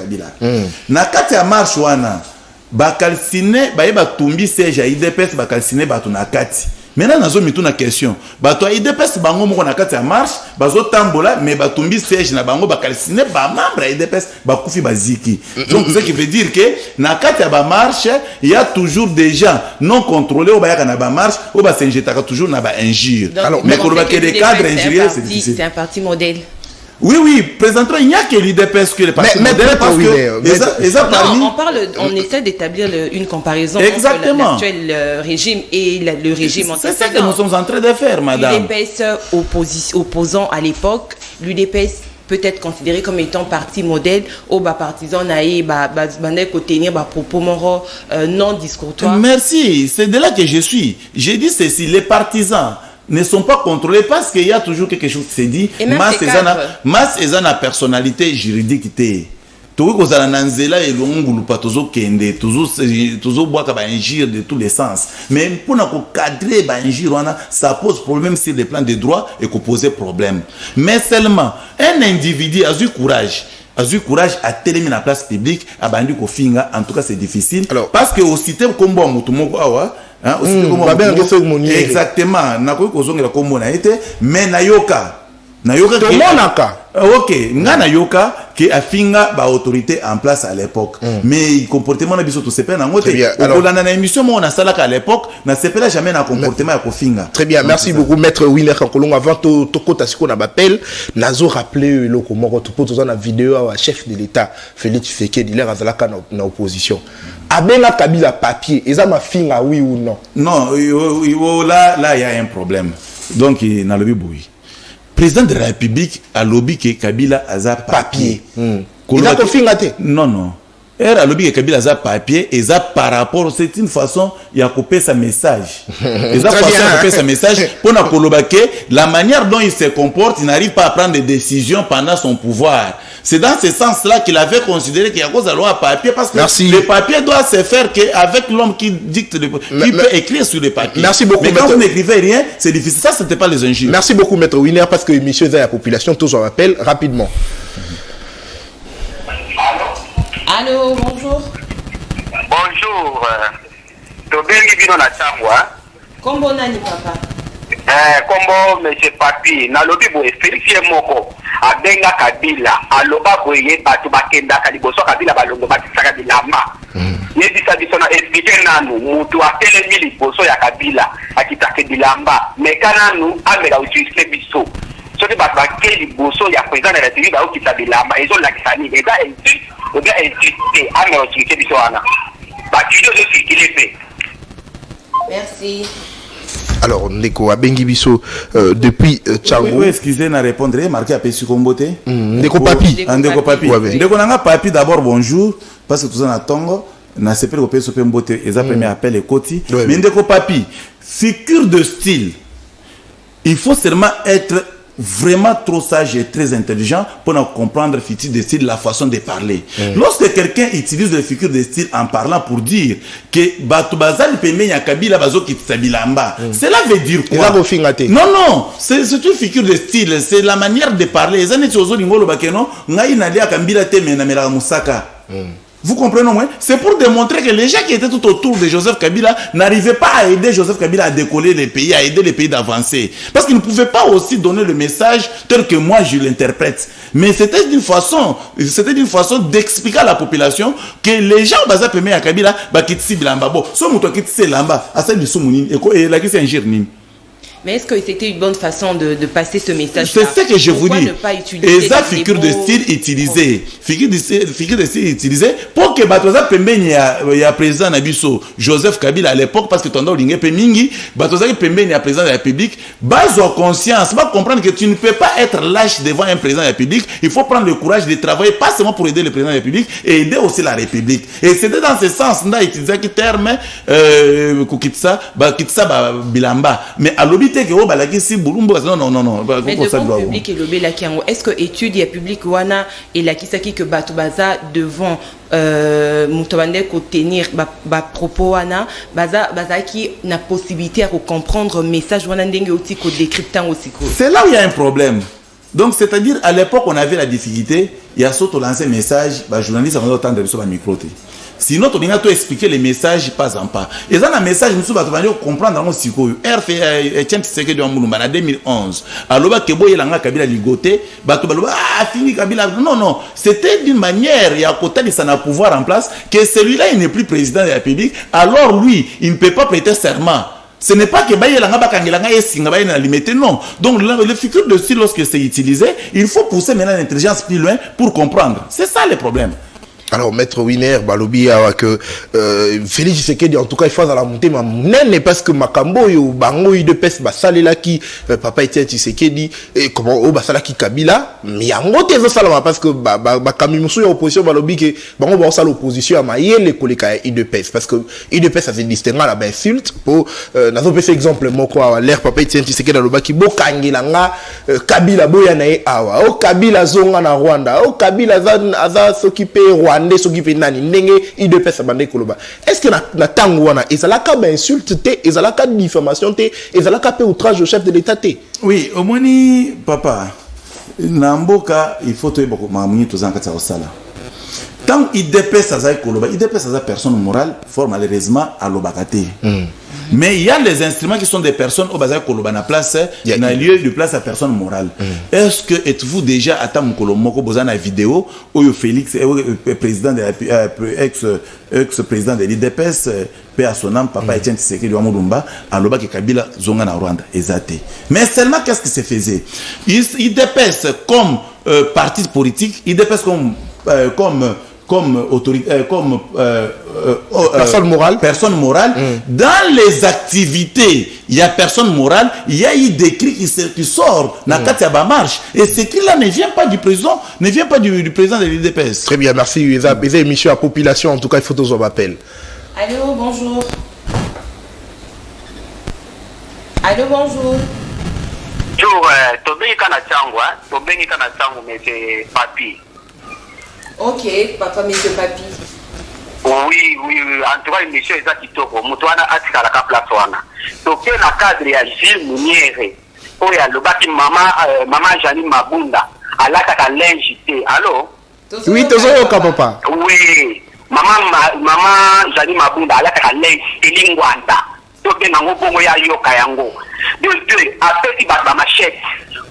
Nakati ya marche wana, bakalsine, ba tumbi siège à IDPS, bakalsine batu nakati. Maintenant, nous avons une question. Bato IDPS bango moko na kati ya marche, bazo tambola mais batumbi siège na bango bakalsine ba membre IDPS bakufi baziki. Donc ce qui veut dire que na kati ya ba marche, il y a toujours des gens non contrôlés au bayaka na ba marche, au ba s'injectaka toujours na ba injure. Alors, mais quand on va que des cadres injuriés, c'est difficile. C'est un parti modèle. Oui, présentement, il n'y a que l'IDPS que les partis modèles parce que on essaie d'établir une comparaison exactement entre l'actuel régime et le régime antécédent. C'est ça que nous sommes en train de faire, madame. L'UDPS opposant à l'époque, l'UDPS peut être considéré comme étant parti modèle au bas partisan naïe tenir propos non discourtoires. Merci, c'est de là que je suis. J'ai dit ceci, les partisans ne sont pas contrôlés parce qu'il y a toujours quelque chose qui se dit. Masse est une personnalité juridique. Tout ce nanzela et l'ongulu pas toujours kende, toujours boire injure de tous les sens. Mais pour nous cadrer injure, ça pose problème sur les plans de droit et qu'on pose problème. Mais seulement un individu a eu courage à téléminer la place publique, à bandi ko finga, en tout cas c'est difficile. Alors, parce que au système comme bon mutumoko awa, hein, au système comme exactement, na ko kozongela kombo na été, mais nayoka ok, ngana yoka qui a finga ba autorité en place à l'époque. Mais comportement na biso to sepe na ngote. Au la na émission mo na sala à l'époque, na sepe jamais na comportement ya ko finga. Très bien, merci beaucoup maître Winner Kankolongo. Avant to kota siko na bapel, nazo rappeler le comment to poto na vidéo à chef de l'état Félix Tshisekedi l'air azalaka na opposition. Abena Kabila papier, eza ma finga oui ou non? Non, là il y a un problème. Donc na lobi boui. Président de la République a lobby que Kabila a papier. Il a confié. Non. A lobby que Kabila a papier et ça par rapport, c'est une façon il a coupé sa message. Il a coupé sa message pour la manière dont il se comporte, il n'arrive pas à prendre des décisions pendant son pouvoir. C'est dans ce sens-là qu'il avait considéré qu'il y a cause à loi à papier parce que le papier doit se faire qu'avec l'homme qui dicte qui peut écrire sur le papier. Merci beaucoup. Mais quand vous n'écrivez rien, c'est difficile. Ça, c'était pas les injures. Merci beaucoup, maître Winner, parce que monsieur Zaya, la population, tous en rappellent rapidement. Allô, bonjour. Bonjour. Tobengi bino na changwa. Kombo nani papa? Kombo monsieur Papi, na lobi bo Félix moko abenga Kabila, aloba boye batu bakenda kaliboso Kabila balongo batisaka bilama. Yebisa biso na expliquer nanu mutu atelemi liboso ya Kabila akitake bilamba, mekana nu amela utiliser biso. Soki batu bakeli liboso ya président de la République ba okita bilamba, ezo lakisani, eza insulte, ou bien insulte, amela utiliser biso wana. Batuyo zo circuler. Merci. Alors, Ndeko Abengibiso, depuis Tchango. Oui, excusez, n'a répondre, marqué à Pessu Kombote. Ndeko Papi. Ndeko Papi. Ndeko Nanga Papi, d'abord, bonjour, parce que tout ça n'a tongo, n'a sepé au Pessu Kombote, et ça premier appel et Koti. Mais Ndeko Papi, figure de style, il faut seulement être vraiment trop sage et très intelligent pour comprendre figure de style, la façon de parler. Lorsque quelqu'un utilise les figures de style en parlant pour dire que Batubazal Pemé Kabila Bazo Kitsabilamba, cela veut dire quoi? Non, c'est une figure de style, c'est la manière de parler. Vous comprenez, moi? C'est pour démontrer que les gens qui étaient tout autour de Joseph Kabila n'arrivaient pas à aider Joseph Kabila à décoller les pays, à aider les pays d'avancer. Parce qu'ils ne pouvaient pas aussi donner le message tel que moi je l'interprète. Mais c'était d'une façon d'expliquer à la population que les gens basés Pemé à Kabila, Bakitsi Bilamba, bon, ce mouton Kitsi Lamba, à celle du Soumouni, et la question est un. Mais est-ce que c'était une bonne façon de passer ce message? C'est ce que je vous dis. Et ça, figure de style utilisée. Figure de style utilisée pour que Batoza Pembe y a président Nabiso Joseph Kabila à l'époque, parce que ton nom l'ingé Pemingi, Batoza Pembe y a président de la République, base en conscience, va comprendre que tu ne peux pas être lâche devant un président de la République. Il faut prendre le courage de travailler, pas seulement pour aider le président de la République, et aider aussi la République. Et c'était dans ce sens, on a utilisé qui terme, Kukitsa, Bilamba. Mais à l'objet, non. Mais devant public et le Belakiango, est-ce que étude et public wana et la kisaki que Batubaza devant Moutouande ko tenir propos wana baza qui n'a possibilité à comprendre message wana ndenge aussi ko décryptant aussi ko. C'est là où il y a un problème. Donc c'est-à-dire à l'époque on avait la difficulté, il y a surtout lancé message, journaliste on entendre sur le micro. Sinon, tu dois expliquer les messages pas en pas. Et ça, un message, nous devons comprendre dans le psycho. En 2011, alors que Boye Langa Kabila ligoté, fini Kabila. Non. C'était d'une manière, il y a côté de son pouvoir en place, que celui-là, il n'est plus président de la République. Alors lui, il ne peut pas prêter serment. Ce n'est pas que Baye Langa Bakangelanga est Singabaye n'a limité, non. Donc, le figure de style, lorsque c'est utilisé, il faut pousser maintenant l'intelligence plus loin pour comprendre. C'est ça le problème. Alors, Maître Winer, Balobi, que Félix Tshisekedi, en tout cas, il faut à la montée, mais parce que Makambo, Bango, de pes, Basalela qui, Papa Etienne Tshisekedi, et comment, Basala qui Kabila, mais il y a un autre salama parce que, Kamimusu, opposition, Balobi, que, Bango, va l'opposition à Maïe, les collègues de pes, parce que, de pes, ça se distingue à la insulte, pour, dans un exemple, moi, quoi, l'air, Papa Etienne Tshisekedi, dans le bas, qui, Bokangilanga, Kabila, Boyanae, Awa, Kabila, Zonga, na Rwanda, Kabila, Aza, s'occuper, Rwanda, est-ce que na tango wana ezalaka ba insulte te ezalaka diffamation te ezalaka pe outrage au chef de l'état te? Oui, au moni papa na mboka il faut to bako mamuni to zankata osala tant IDPS azai koloba IDPS azai personne morale fort malheureusement à l'obakate. Mais il y a les instruments qui sont des personnes au bazar koloba na place na lieu de place à personne morale. Est-ce que êtes-vous déjà à Tamkolomoko bozana vidéo où Félix président de ex-président de l'IDPS paix à son âme papa Etienne Tshisekedi wa Mulumba aloba ke Kabila zonga na Rwanda ezate. Mais seulement qu'est-ce qui se faisait? IDPS comme parti politique, IDPS comme autorité, comme personne morale, dans les activités, il y a personne morale, il y a eu des cris qui sortent dans la marche. Et ces cris-là ne viennent pas du président, ne viennent pas du président de l'IDPS. Très bien, merci. Les émissions à population, en tout cas, il faut que vous m'appelle. Allô, bonjour. Allô, bonjour. Bonjour, Tobengi kana chango, mais c'est papi. Ok, papa, monsieur Papi. Oui, en tout cas, une mission est à Kitoko. Moutouana Atika la place wana. Donc, il y a un cadre à Gilles Mouniere. Oh, il y a le bâti maman Janine Mabunda. Elle a ta linge. Allô? Oui, toujours papa. Oui, maman Janine Mabunda. Elle a ta linge. Lingwanda. Donc, il y a un bon moyen de Kayango. Deux, après, il y a ma machette.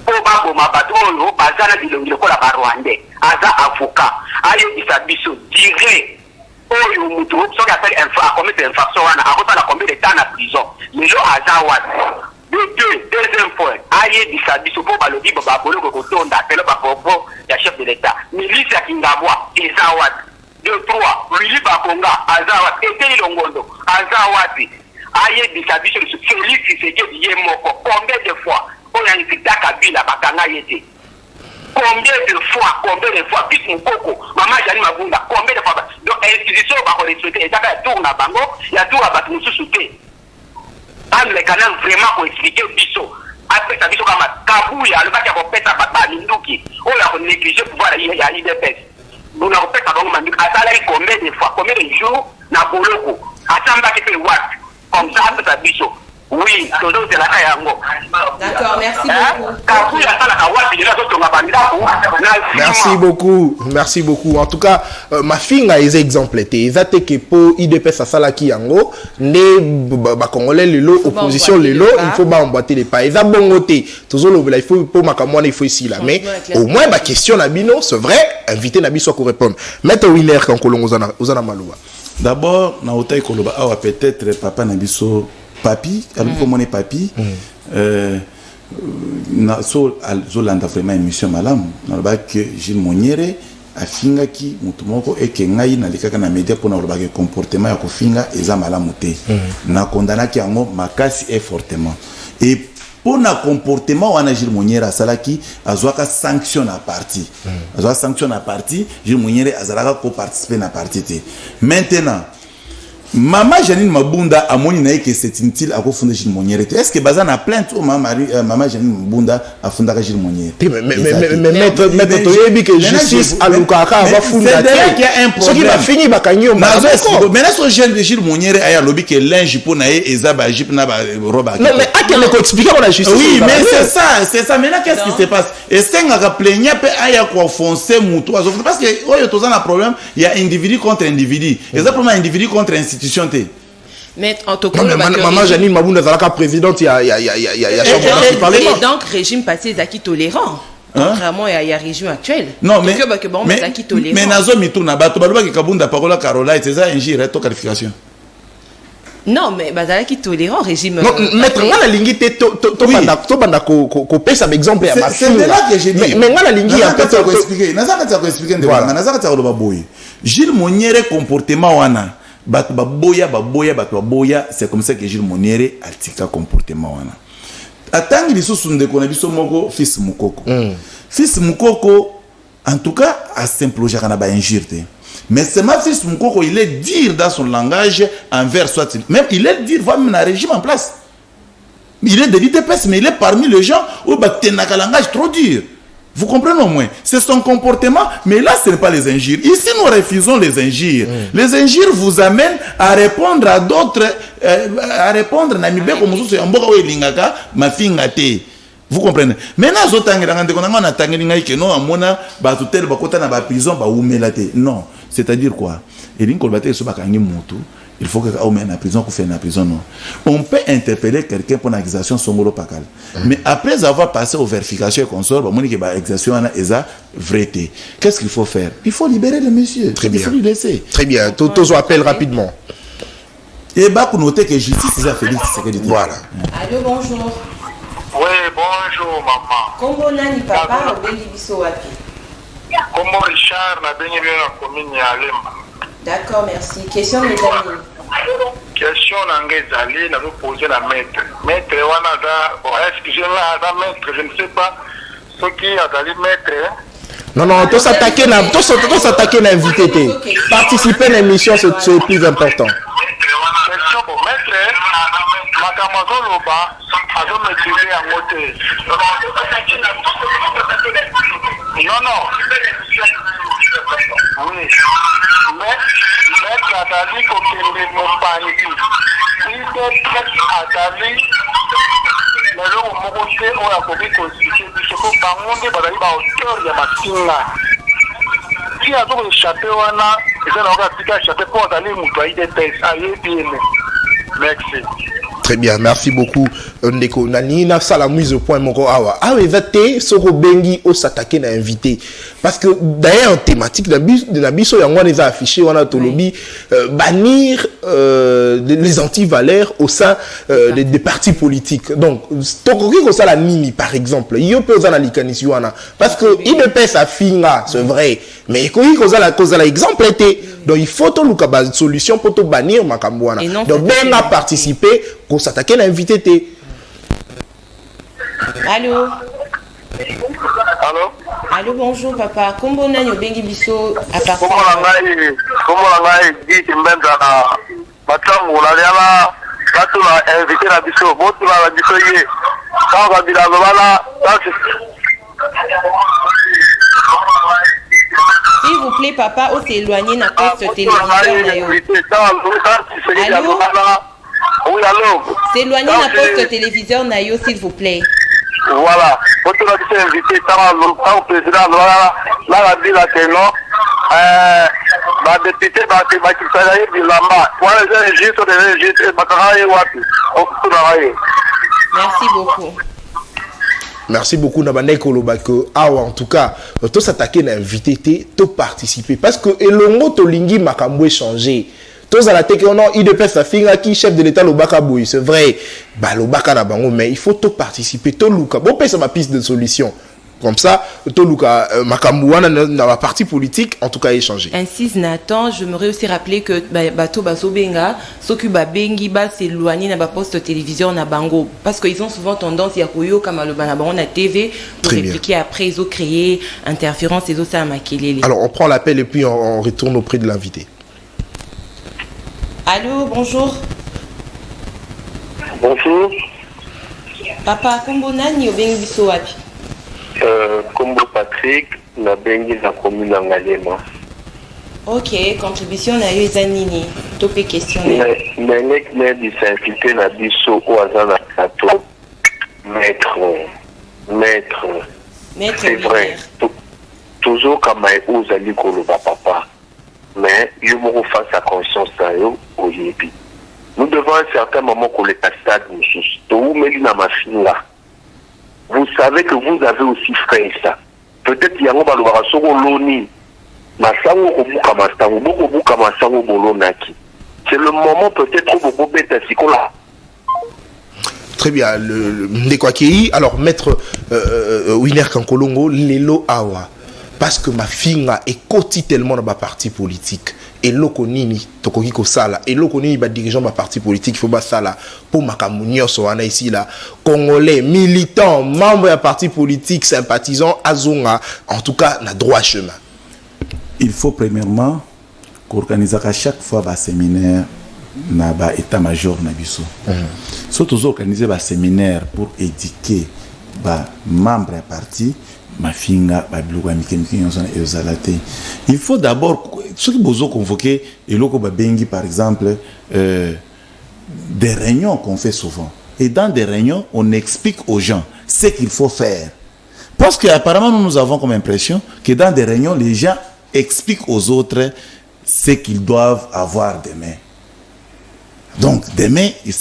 Pour ma bateau, bazana dilongiloko la barwande. Aza avocat. Ayo isabiso direct. Oyo mutu so ka faire commettre infraction wana akota na combien de temps na prison. Mais lo aza wat. Deuxième point. Ayo isabiso pour balobi baba bolo ko tonda telo ba popo ya chef de l'état. Milice ya Kingabwa eza wat. 2 3 Willy Bakonga aza wat. Eteli Longondo aza wat. Ayo isabiso Félix Tshisekedi yemoko combien de fois on a invité Kabila bakanga yete. Combien de fois, puis mon coco, maman Janine Mabunda, combien de fois, donc l'institution va respecter, et ça tourne à Bango, il y a tout à battre, nous sous-souter. Dans les canaux, vraiment, pour expliquer Bisso, après ça, Bisso, comme Kabouya, le bac à repéter à Baba Ninduki, on a négligé pouvoir aller à l'IDPS. Nous n'avons pas à Bango Manduki, à ça, combien de fois, combien de jours, na Boloko, à Samba qui fait what, comme ça, après ça, Bisso. Oui, c'est la Kayango. D'accord, merci beaucoup. Merci beaucoup. En tout cas, ma fille a des exemples. Ils ont été pour IDPS à Salaki Yango, les Congolais, les lots, opposition, les lots, il faut pas emboîter les pas. Ils ont bon côté. Toujours il faut pour ma camoine, il faut ici là. Mais au moins, ma question Nabino, c'est vrai, inviter Nabiso à répondre. Maître Winer, quand Colombo Ozana Malouba. D'abord, na Otaï Koloba, peut-être Papa Nabiso. Papi, alors comme on est papi, na so zolanda vraiment émission malam, na ba que Gilles Mouniere a finga ki mutumoko et que ngai na likaka na média pour na ba que comportement ya ko finga eza malamu te. Na condamna ki yango makasi et fortement. Et pour na comportement wana Gilles Mouniere asalaki azwaka sanction na parti. Azwa sanction na parti, Gilles Mouniere azalaka ko participer na parti te. Maintenant Maman Janine Mabunda a moni na que c'est inutile à fonder Gilles Mouniere. Est-ce que bazan a plainte ou maman Janine Mabunda a fondé Gilles Mouniere? Mais maître Toyebi que justice à Lukaka va fonder. C'est-à-dire qu'il y a un problème. Ce qui va finir bakanyo. Maintenant ce jeune Gilles Mouniere a lobby que linge pour naé ezaba jip na ba roba. Non mais à quel époque expliquer on la justice? Oui, mais c'est ça. Maintenant qu'est-ce qui se passe? Et c'est un plaignant peut aya ko foncer mutu parce que oyo tozana un problème, il y a individu contre individu. Exactement individu contre institution. Mais en tout cas, maman Janine Mabunda Zalaka présidente, il y a chambre du Parlement. Et donc régime passé Zaki tolérant. Contrairement à la régime actuelle. Non mais nazo mituna bato baloba ki kabunda parola Carola c'est ça ingire to qualification. Non mais bazala qui tolérant régime. Non mettre la lingi to banda ko pesa exemple ya c'est là que j'ai dit. Mais la lingi a peut expliquer. Nazaka expliquer ndeko nazaka ta loba boy. Gilles Moniere comportement wana bato baboya, c'est comme ça que Gilles Moniere atika comportement wana. Atangi lisusu ndeko na biso moko fils Mukoko. Fils Mukoko en tout cas a simple jana ba injure. Mais c'est ma fils Mukoko, il est dire dans son langage envers soit même il est dire va mener un régime en place. Il est de l'IDPS mais il est parmi les gens où batenaka langage trop dur. Vous comprenez au moins? C'est son comportement, mais là, ce n'est pas les injures. Ici, nous refusons les injures. Les injures vous amènent à répondre à d'autres, à répondre à vous comprenez? Maintenant, non. C'est-à-dire quoi? Il faut que la prison qu'on fait la prison. Non. On peut interpeller quelqu'un pour une accusation songolo pakal. Mais après avoir passé aux vérifications et consorts, on dit que l'accusation est vraie. Qu'est-ce qu'il faut faire? Il faut libérer le monsieur. Très bien. Il faut lui laisser. Très bien. Tozo appelle rapidement. Et bah pour noter que justice c'est ça Félix Tshisekedi. Voilà. Allô, bonjour. Oui, bonjour maman. Kombo nani papa obengi biso wapi? Kombo Richard na bengi bien na commune ya Lemba. D'accord, merci. Question mes amis. Question n'angezali na poser la maître. Maître wana da, bon, excusez-moi, da maître, je ne sais pas ce qui a dali maître. Non, tout s'attaquer na invité. Participer à l'émission, c'est le plus important. Question pour maître, Makamazo Loba, azo maîtriser en côté. Non. Oui. Maître Adali Kokende Mopandi. Il est Adali. Mais là, on m'a dit on a compris que c'est pour Bangonde, Badali, auteur de Matinga. Qui a donc échappé, on a échappé pour Adali Moutouaï des tests. Allez, bien. Merci. Très bien, merci beaucoup. Ndeko nani na sala mise au point moko awa. Ah oui, vate soko bengi o s'attaquer na invité parce que d'ailleurs en thématique de la biso yango les a affiché on a tolobi bannir les anti-valeurs au sein des partis politiques. Donc tokoki ko sala nini par exemple. Yo pe ozana likanisi wana parce que il ne pèse à finga, c'est vrai. Mais koki ko sala exemple était donc il faut to luka ba solution pour to bannir makambo wana. Donc ben a participé pour s'attaquer l'invité. Allô? Allô? Allô, bonjour papa. Kombo nani obengi biso à partir Comment on a dit que même dans la matango on a invité la biso, votre la biso yé. Quand on va dire là, s'il vous plaît papa, on s'est éloigné na poste téléviseur na yo. Allô? Oui, allô? S'éloigner na poste téléviseur na yo s'il vous plaît. Voilà, votre la biso invité tant président là la dit là que non ba député ba qui travaille bilamba. Voilà, j'ai juste ba travailler wapi. Merci beaucoup. Merci beaucoup Nabandeko Lobako. Ah en tout cas, tout s'attaquer na invité, tout participer parce que elongo to lingi makambo changer. Tous à la tête non il dépêche sa fille qui chef de l'état Lobaka Boui, c'est vrai. Bah Lobaka na bango mais il faut tout participer, tout luka. Bon c'est ma piste de solution. Comme ça, tout luka makambo wana dans la partie politique en tout cas échanger. Ainsi Nathan, j'aimerais aussi rappeler que bato bazobenga s'occupe bengi ba s'éloigner na ba poste télévision na bango parce qu'ils ont souvent tendance ya koyo comme le na bango na TV pour expliquer après ils ont créé interférence ils ont ça makelele. Alors on prend l'appel et puis on retourne auprès de l'invité. Allô, bonjour. Bonjour. Papa, kombo nani obengi biso wapi? Kombo Patrick, na bengi na commune na Ngalema. Ok, contribution na yo eza nini? Topé question. Mais les disciplité na biso o azana plateau. Maître. C'est vrai. Toujours comme aux ali koloba papa. Mais je me refasse à conscience au yébi. Nous devons à un certain moment qu'on les stade vous savez que vous avez aussi fait ça. Peut-être qu'il y a un loni. C'est le moment peut-être où vous pouvez être là. Très bien, le Ndekwakei. Alors, maître Winer Kankolongo, Lelo Awa. parce que ma fille est côté tellement dans ma parti politique et loko nini tokoki ko sala et loko nini ba dirigeant ma parti politique faut ba sala pour makamunyo so wana ici là congolais militants membres de parti politique sympathisants azonga en tout cas na droit chemin. Il faut premièrement qu'organiser à chaque fois un séminaire na ba état-major na biso. Surtout organiser un séminaire pour éduquer ba membres du parti mafinga ba biloko mikemiki nyonso ezalate. Il faut d'abord ceux qui besoin convoquer et loko ba bengi par exemple des réunions qu'on fait souvent. Et dans des réunions, on explique aux gens ce qu'il faut faire. Parce qu'apparemment, nous avons comme impression que dans des réunions, les gens expliquent aux autres ce qu'ils doivent avoir demain. Donc, demain, ils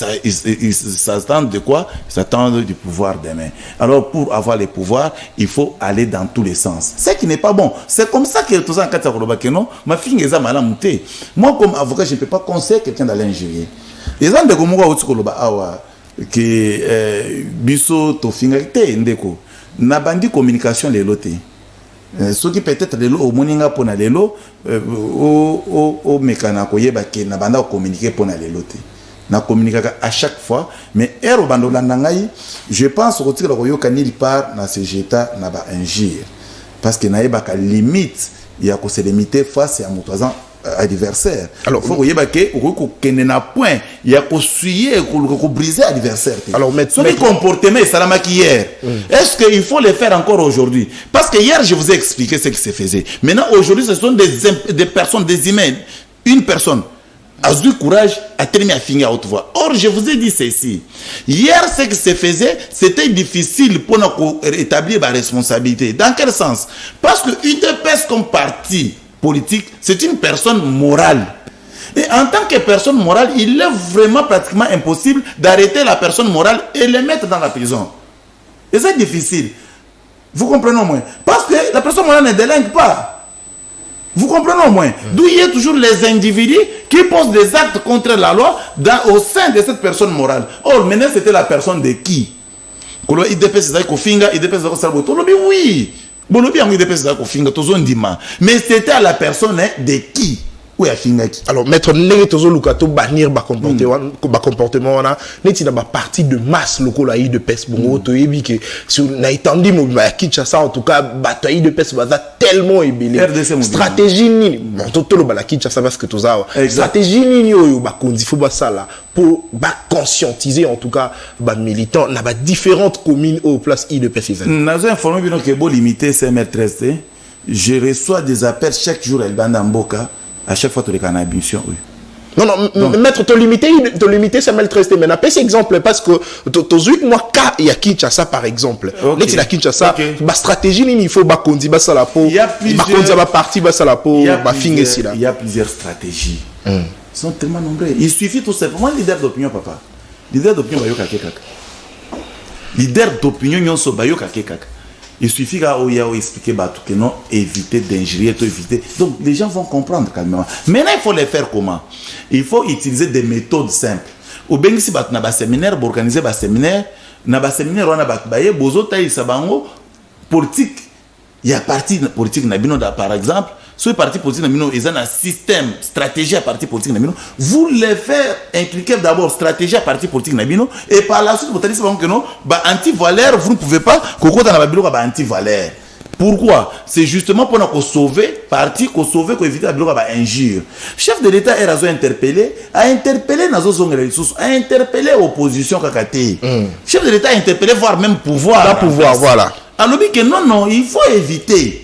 s'attendent de quoi? Ils s'attendent du pouvoir demain. Alors, pour avoir le pouvoir, il faut aller dans tous les sens. Ce qui n'est pas bon. C'est comme ça que tout ça en cas de non, ma fille est malamouté. Moi, comme avocat, je ne peux pas conseiller quelqu'un d'aller injurier. Les gens de Gomoga Outskoloba Awa, que Bisso Tofinga te ndeko, na bandi communication les lotés. Ceux qui peut-être les lots au moninga pour na les lots, au mécanako yeba ke na banda communiquer pour na les lotés. Na communiquer à chaque fois, mais ero bando landangai, je pense au tir royo kanil part na sejeta na ba injure, parce que na yeba ka limite il y a qu'on se limiter face à motoisant adversaire. Alors, il faut que na point, il y a qu'on suyer, qu'on briser adversaire. Alors, ce comportement, ça l'a maquillé. Est-ce qu'il faut le faire encore aujourd'hui? Parce que hier, je vous ai expliqué ce qui se faisait. Maintenant, aujourd'hui, ce sont des personnes, des humains. Une personne a eu courage à terminer à finir à haute voix. Or, je vous ai dit ceci. Hier, ce qui se faisait, c'était difficile pour nous établir la responsabilité. Dans quel sens? Parce que UDPS comme parti politique, c'est une personne morale. Et en tant que personne morale, il est vraiment pratiquement impossible d'arrêter la personne morale et le mettre dans la prison. Et c'est difficile. Vous comprenez au moins? Parce que la personne morale ne délingue pas. Vous comprenez au moins? D'où il y a toujours les individus qui posent des actes contre la loi au sein de cette personne morale. Or, maintenant, c'était la personne de qui? Oui. Mais c'était à la personne de qui? Alors, maître Nene Tozo Lukato bannir ba comportement on a neti na ba partie de masse lokola de pes bongo to yebi que sur na étendu mo ba Kinshasa en tout cas bataille de pes baza tellement ébélé stratégie ni to lo ba la Kinshasa parce que toza stratégie ni oyo ba kondi fo ba sala pour ba conscientiser en tout cas ba militants na ba différentes communes au place de pes. Nazo informé bino que bo limiter CMR13, je reçois des appels chaque jour El Banda Mboka. À chaque fois, tu les cannabis, oui. Non, non, maître, te limiter, ça m'a resté. Mais n'a exemple parce que, tu moi, il y a Kinshasa, par exemple. Il y a Kinshasa, ma stratégie, il faut bakondi, basa la peau. Il y a plusieurs parties, basa la peau, il y a plusieurs stratégies. Ils sont tellement nombreux. Il suffit tout simplement, leader d'opinion, papa. Leader d'opinion, bayoka kekak. Leader d'opinion, yon so bayoka kekak. Il suffit d'expliquer que non, éviter d'injurier, éviter. Donc les gens vont comprendre calmement. Maintenant, il faut les faire comment? Il faut utiliser des méthodes simples. Au Bengisi, il y a un séminaire, pour organiser un séminaire. Dans un séminaire, on a un politique. Il y a parti politique, par exemple. Sur les partis politiques, ils ont un système, stratégie à parti politique. Vous les faire impliquer d'abord stratégie à parti politique. Et par la suite, vous allez savoir que non, anti-valeur, vous ne pouvez pas, anti-valeur. Pourquoi? C'est justement pour nous sauver parti, pour sauver, pour éviter la injure. Chef de l'État est interpellé, a interpellé l'opposition. Chef de l'État a interpellé, voire même pouvoir. La pouvoir, voilà. Alors, que non, il faut éviter.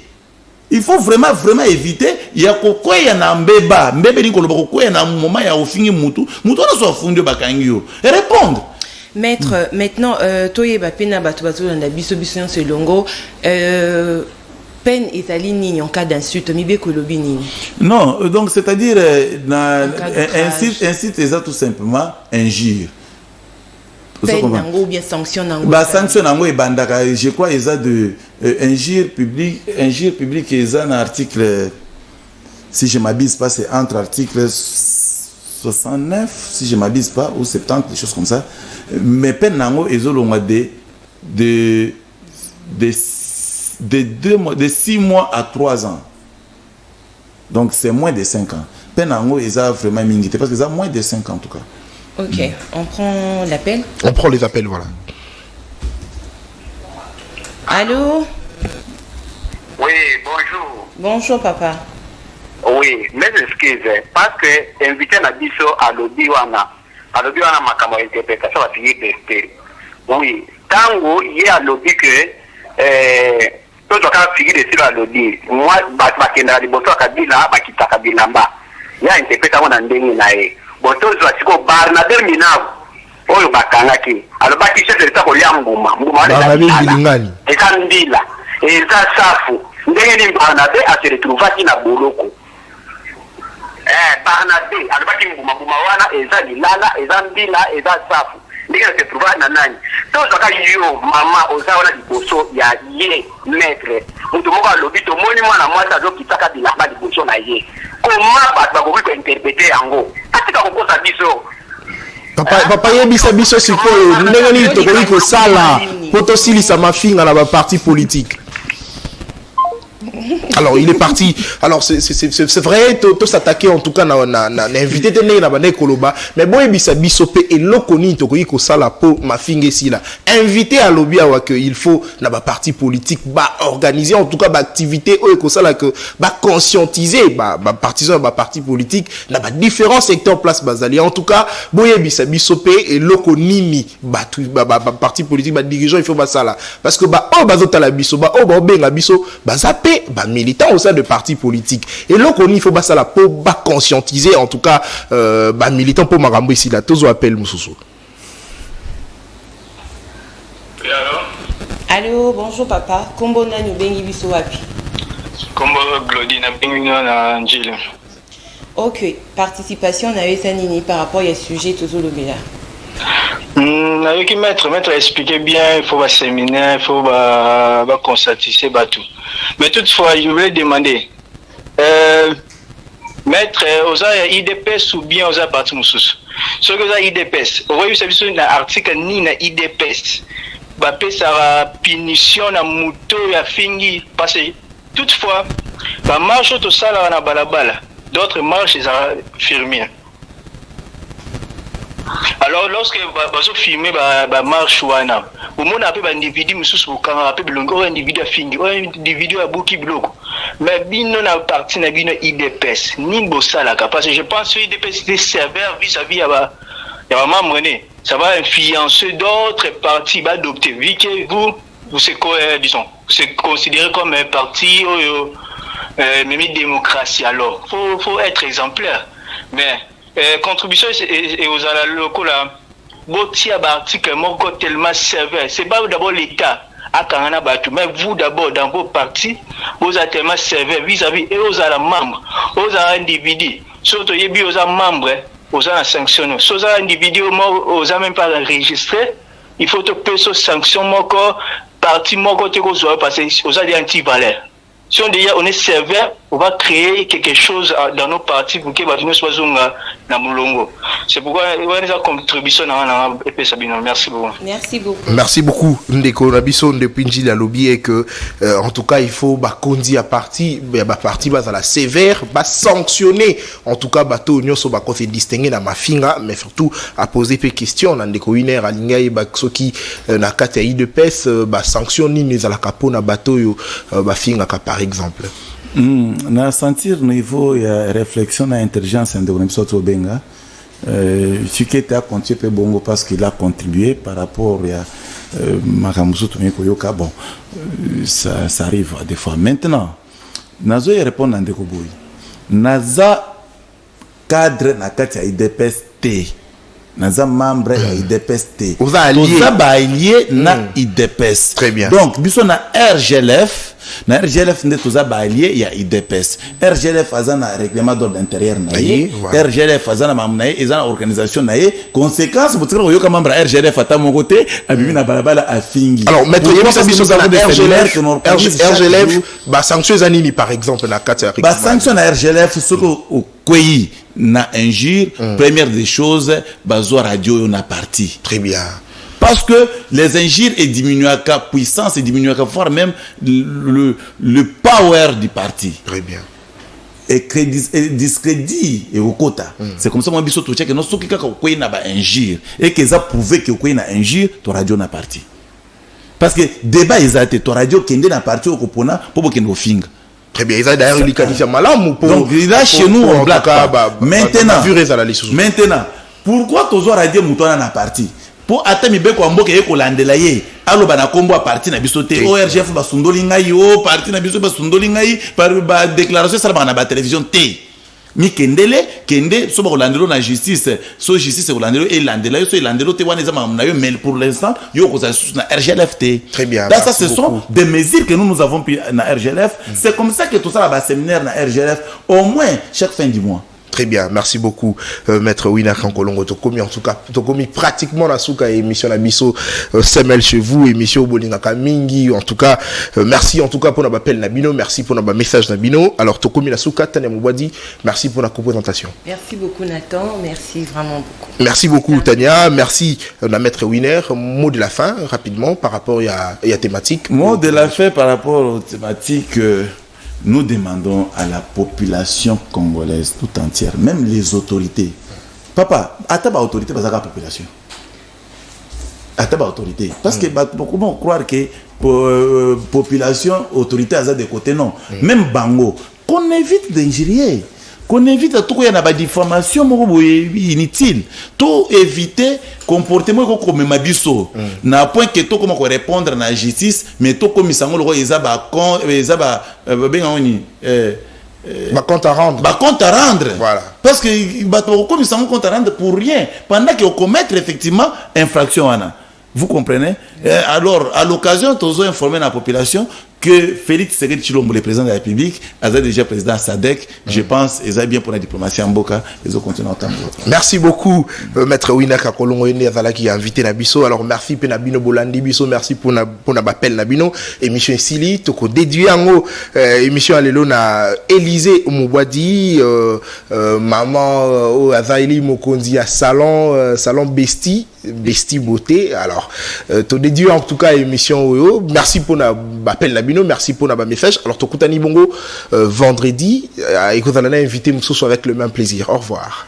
Il faut vraiment éviter. Il y a quoi il y a un mbeba ni koloba quoi il y a un moment il y a au fini mutu na so fundi bakangio répondre. Maître, maintenant toye ba pena batu na biso selongo peine ezali nini en cas d'insulte mibe kolobi nini? Non, donc c'est-à-dire insulte c'est tout simplement injure. Peine nango ou bien sanction nango. Ba sanction nango e bandaka, je crois ils a de injure publique ils a un article, si je m'abuse pas, c'est entre article 69 si je m'abuse pas ou 70, des choses comme ça. Mais peine nango ils ont le mois de de 6 mois à 3 ans. Donc c'est moins de 5 ans. Penango, ils ont vraiment mingi, parce qu'ils ont moins de 5 ans en tout cas. Ok, on prend l'appel. On prend les appels, voilà. Allô? Oui, bonjour. Bonjour papa. Oui, mes excuses, parce que invité na biso à l'Obiwana makambo interprétation va finir testé. Oui, tango il y a lobby que tout ça figure sur la lobby. Moi bakenda liboso kabila bakita kabila mba. Ya interprétation na ndenge na e. Boto zo siko Barnabe Minavu. Oyo bakangaki. Alobaki chef de l'État ko lia mbuma. Mbuma Barnabe Bilingani. Eza ndila. Eza safu. Ndenge ni Barnabe a se retrouver na boloko. Barnabe alobaki mbuma wana eza lilala eza mbila eza safu ndenge se trouver na nani to zaka yo mama oza wana liboso ya ye maître mutu moko alobi to moni mwana mwasi azokitaka bilamba liboso na ye koma bato bakoki kointerprete yango atika kokosa biso papa yebisa biso sikoyo ndenge nini tokoki kosala po tosilisa mafinga na baparti politique. Alors il est parti. Alors c'est vrai, tout s'attaquer en tout cas na invité tene na bane koloba, mais bon ebisa bisope et lokoni to koyi ko sala po mafinga si là. Invité à lobby à que il faut na ba parti politique ba organiser en tout cas ba activité o ko sala que ba conscientiser ba partisans ba parti politique na ba différents secteurs place bazali. En tout cas, bon ebisa bisope et lokoni ni ba parti politique ba dirigeants il faut ba sala parce que ba o bazota la biso ba o ba benga biso ba zappé ba militants au sein de partis politiques et là qu'on il faut pas ça la pour pas conscientiser en tout cas bah militants pour marambo ici là tous appel Moussoussou. Allô, bonjour papa. Kombo na nubengi biso wapi? Kombo Glodine bengi na Njile. Ok, participation na nini par rapport à ce sujet toujours le bela. Avec maître expliquer bien, il faut séminaire, il faut conscientiser tout. Mais toutefois, je voulais demander, maître, aux IDPS ou bien aux partis moussous. Ce que vous IDPS, vous voyez, c'est un article ni na IDPS. Bapé ça punition na muto ya fingi parce que toutefois, la marche tout ça là na balabala, d'autres marches ils infirmiers. Alors lorsque bazo filmer ba marche wana au monde appelle ba individu mususu quand appelle bilongo individu fingi o individu abuki biloko mais bino na parti na bino IDPS ni bosala parce que je pense que IDPS c'est sévère vis-à-vis ya ba membre né ça va influencer d'autres partis va adopter vu que vous c'est quoi disons c'est considéré comme un parti même démocratie alors faut être exemplaire mais contribution et aux locaux là botia article moko tellement sévère c'est pas d'abord l'état à Kanana Batu mais vous d'abord dans vos partis vous êtes tellement sévère vis-à-vis et aux membres aux individus surtout yebi aux membres aux sanctionner aux individus aux même pas enregistré il faut te payer sur sanction moko parti moko te ko parce que aux anti-valeurs. Si on est sévère, on va créer quelque chose dans nos partis pour que nous soyons dans Moulongo. C'est pourquoi on a une contribution dans l'EP Sabino. Merci beaucoup. Merci beaucoup. Merci beaucoup. Ndeko Rabiso depuis Njila lobby et que en tout cas il faut kondi à parti parti à la sévère sanctionner en tout cas bateau union so se distinguer dans mafinga mais surtout à poser des questions dans ndeko winner alingai soki na kati ya IDPS sanction ni les ala kapona bateau yo bafinga par exemple. Na sentir niveau ya réflexion na intelligence ndeko Soto Benga ce qui était à contribuer bongo parce qu'il a contribué par rapport à Makamusu Tonyoka bon ça arrive des fois maintenant nazo y répondre à ndeko boy naza cadre na kati ya IDPS T naza membre ya IDPS T oza allié na IDPS très bien donc biso na RGLF na RGLF nde toza ba allié ya IDPS RGLF azana règlement d'ordre intérieur na ye RGLF azana mamna ye ezana organisation na ye conséquence botsira ko yoka membre RGLF ata mon côté abimi na balabala afingi alors maître yebisa biso za RGLF ba sanction zanini par exemple na kati ba sanction na RGLF soko kwei na injure première des choses bazo radio na parti très bien parce que les injures et diminuent à puissance et diminuent à voire même le power du parti. Très bien. Et discrédit et au quota. C'est comme ça moi biso to check non soki kaka ko na ba injure et que ça prouver que ko na injure to radio na parti. Parce que débat exact to radio kende na parti au kopona pour kende ofinga. Très bien, ils ont d'ailleurs le candidat malam pour. Donc là chez nous on blague pas. Maintenant, pourquoi tozo radio mutona na parti? Pour atteindre mes béco amboke et kolandela ye. Allo bana kombo a parti na biso te ORGF ba sundoli ngai o parti na biso ba sundoli ngai par ba déclaration ça na ba télévision te. Mi kendele kende so ba kolandelo na justice so justice kolandelo et landela so landelo te wana zama na yo mais pour l'instant yo ko za na RGLFT. Très bien. Ça ce sont des mesures que nous avons pris na RGLF. C'est comme ça que tout ça va séminaire na RGLF au moins chaque fin du mois. Très bien, merci beaucoup, Maître Wina Kankolongo. Tokomi, en tout cas, Tokomi pratiquement la souka émission la biso Semel chez vous, émission Bolinga Kamingi. En tout cas, merci en tout cas pour notre appel Nabino, merci pour notre message Nabino. Alors, Tokomi la souka, Tania Moubadi, merci pour la présentation. Merci beaucoup, Nathan. Merci vraiment beaucoup. Merci beaucoup, Tania. Merci, la Maître Winer. Mot de la fin, rapidement, par rapport à la thématique. Mot de la fin par rapport aux thématiques. Nous demandons à la population congolaise tout entière, même les autorités. Papa, attends la autorité parce que la population. Attends la autorité. Parce que comment croire que population, autorité, à des côtés, non. Même Bango, qu'on évite d'injurier. Qu'on évite à tout qu'il y a des diffamations inutiles. Tout éviter comportement comme Mabiso. Na point que tout comment répondre à la justice, mais tout comme ça, on compte à rendre. Compte à rendre. Voilà. Parce que comme ça, on compte à rendre pour rien. Pendant qu'ils commettent effectivement infraction. Vous comprenez? Alors, à l'occasion, nous avons informé la population que Félix Tshisekedi Tshilombo, le président de la République, a déjà président SADC. Je pense qu'ils ont bien pour la diplomatie en Boka. Ils ont continué en temps. Merci beaucoup, Maître Winaka Kolongo Azala qui a invité Nabiso. Alors, merci pour Nabino Bolandi Biso. Merci pour l'appel Nabino. Émission Sili, Toko déduit en haut. Émission Alelo na Élysée Moubadi, maman Azaili Mokonzi à salon Bestie Beauté. Alors, tu déduit en tout cas émission. Merci pour l'appel Nabino. Merci pour notre message. Alors, Tokutani Bongo, vendredi, et que vous allez inviter Moussous avec le même plaisir. Au revoir.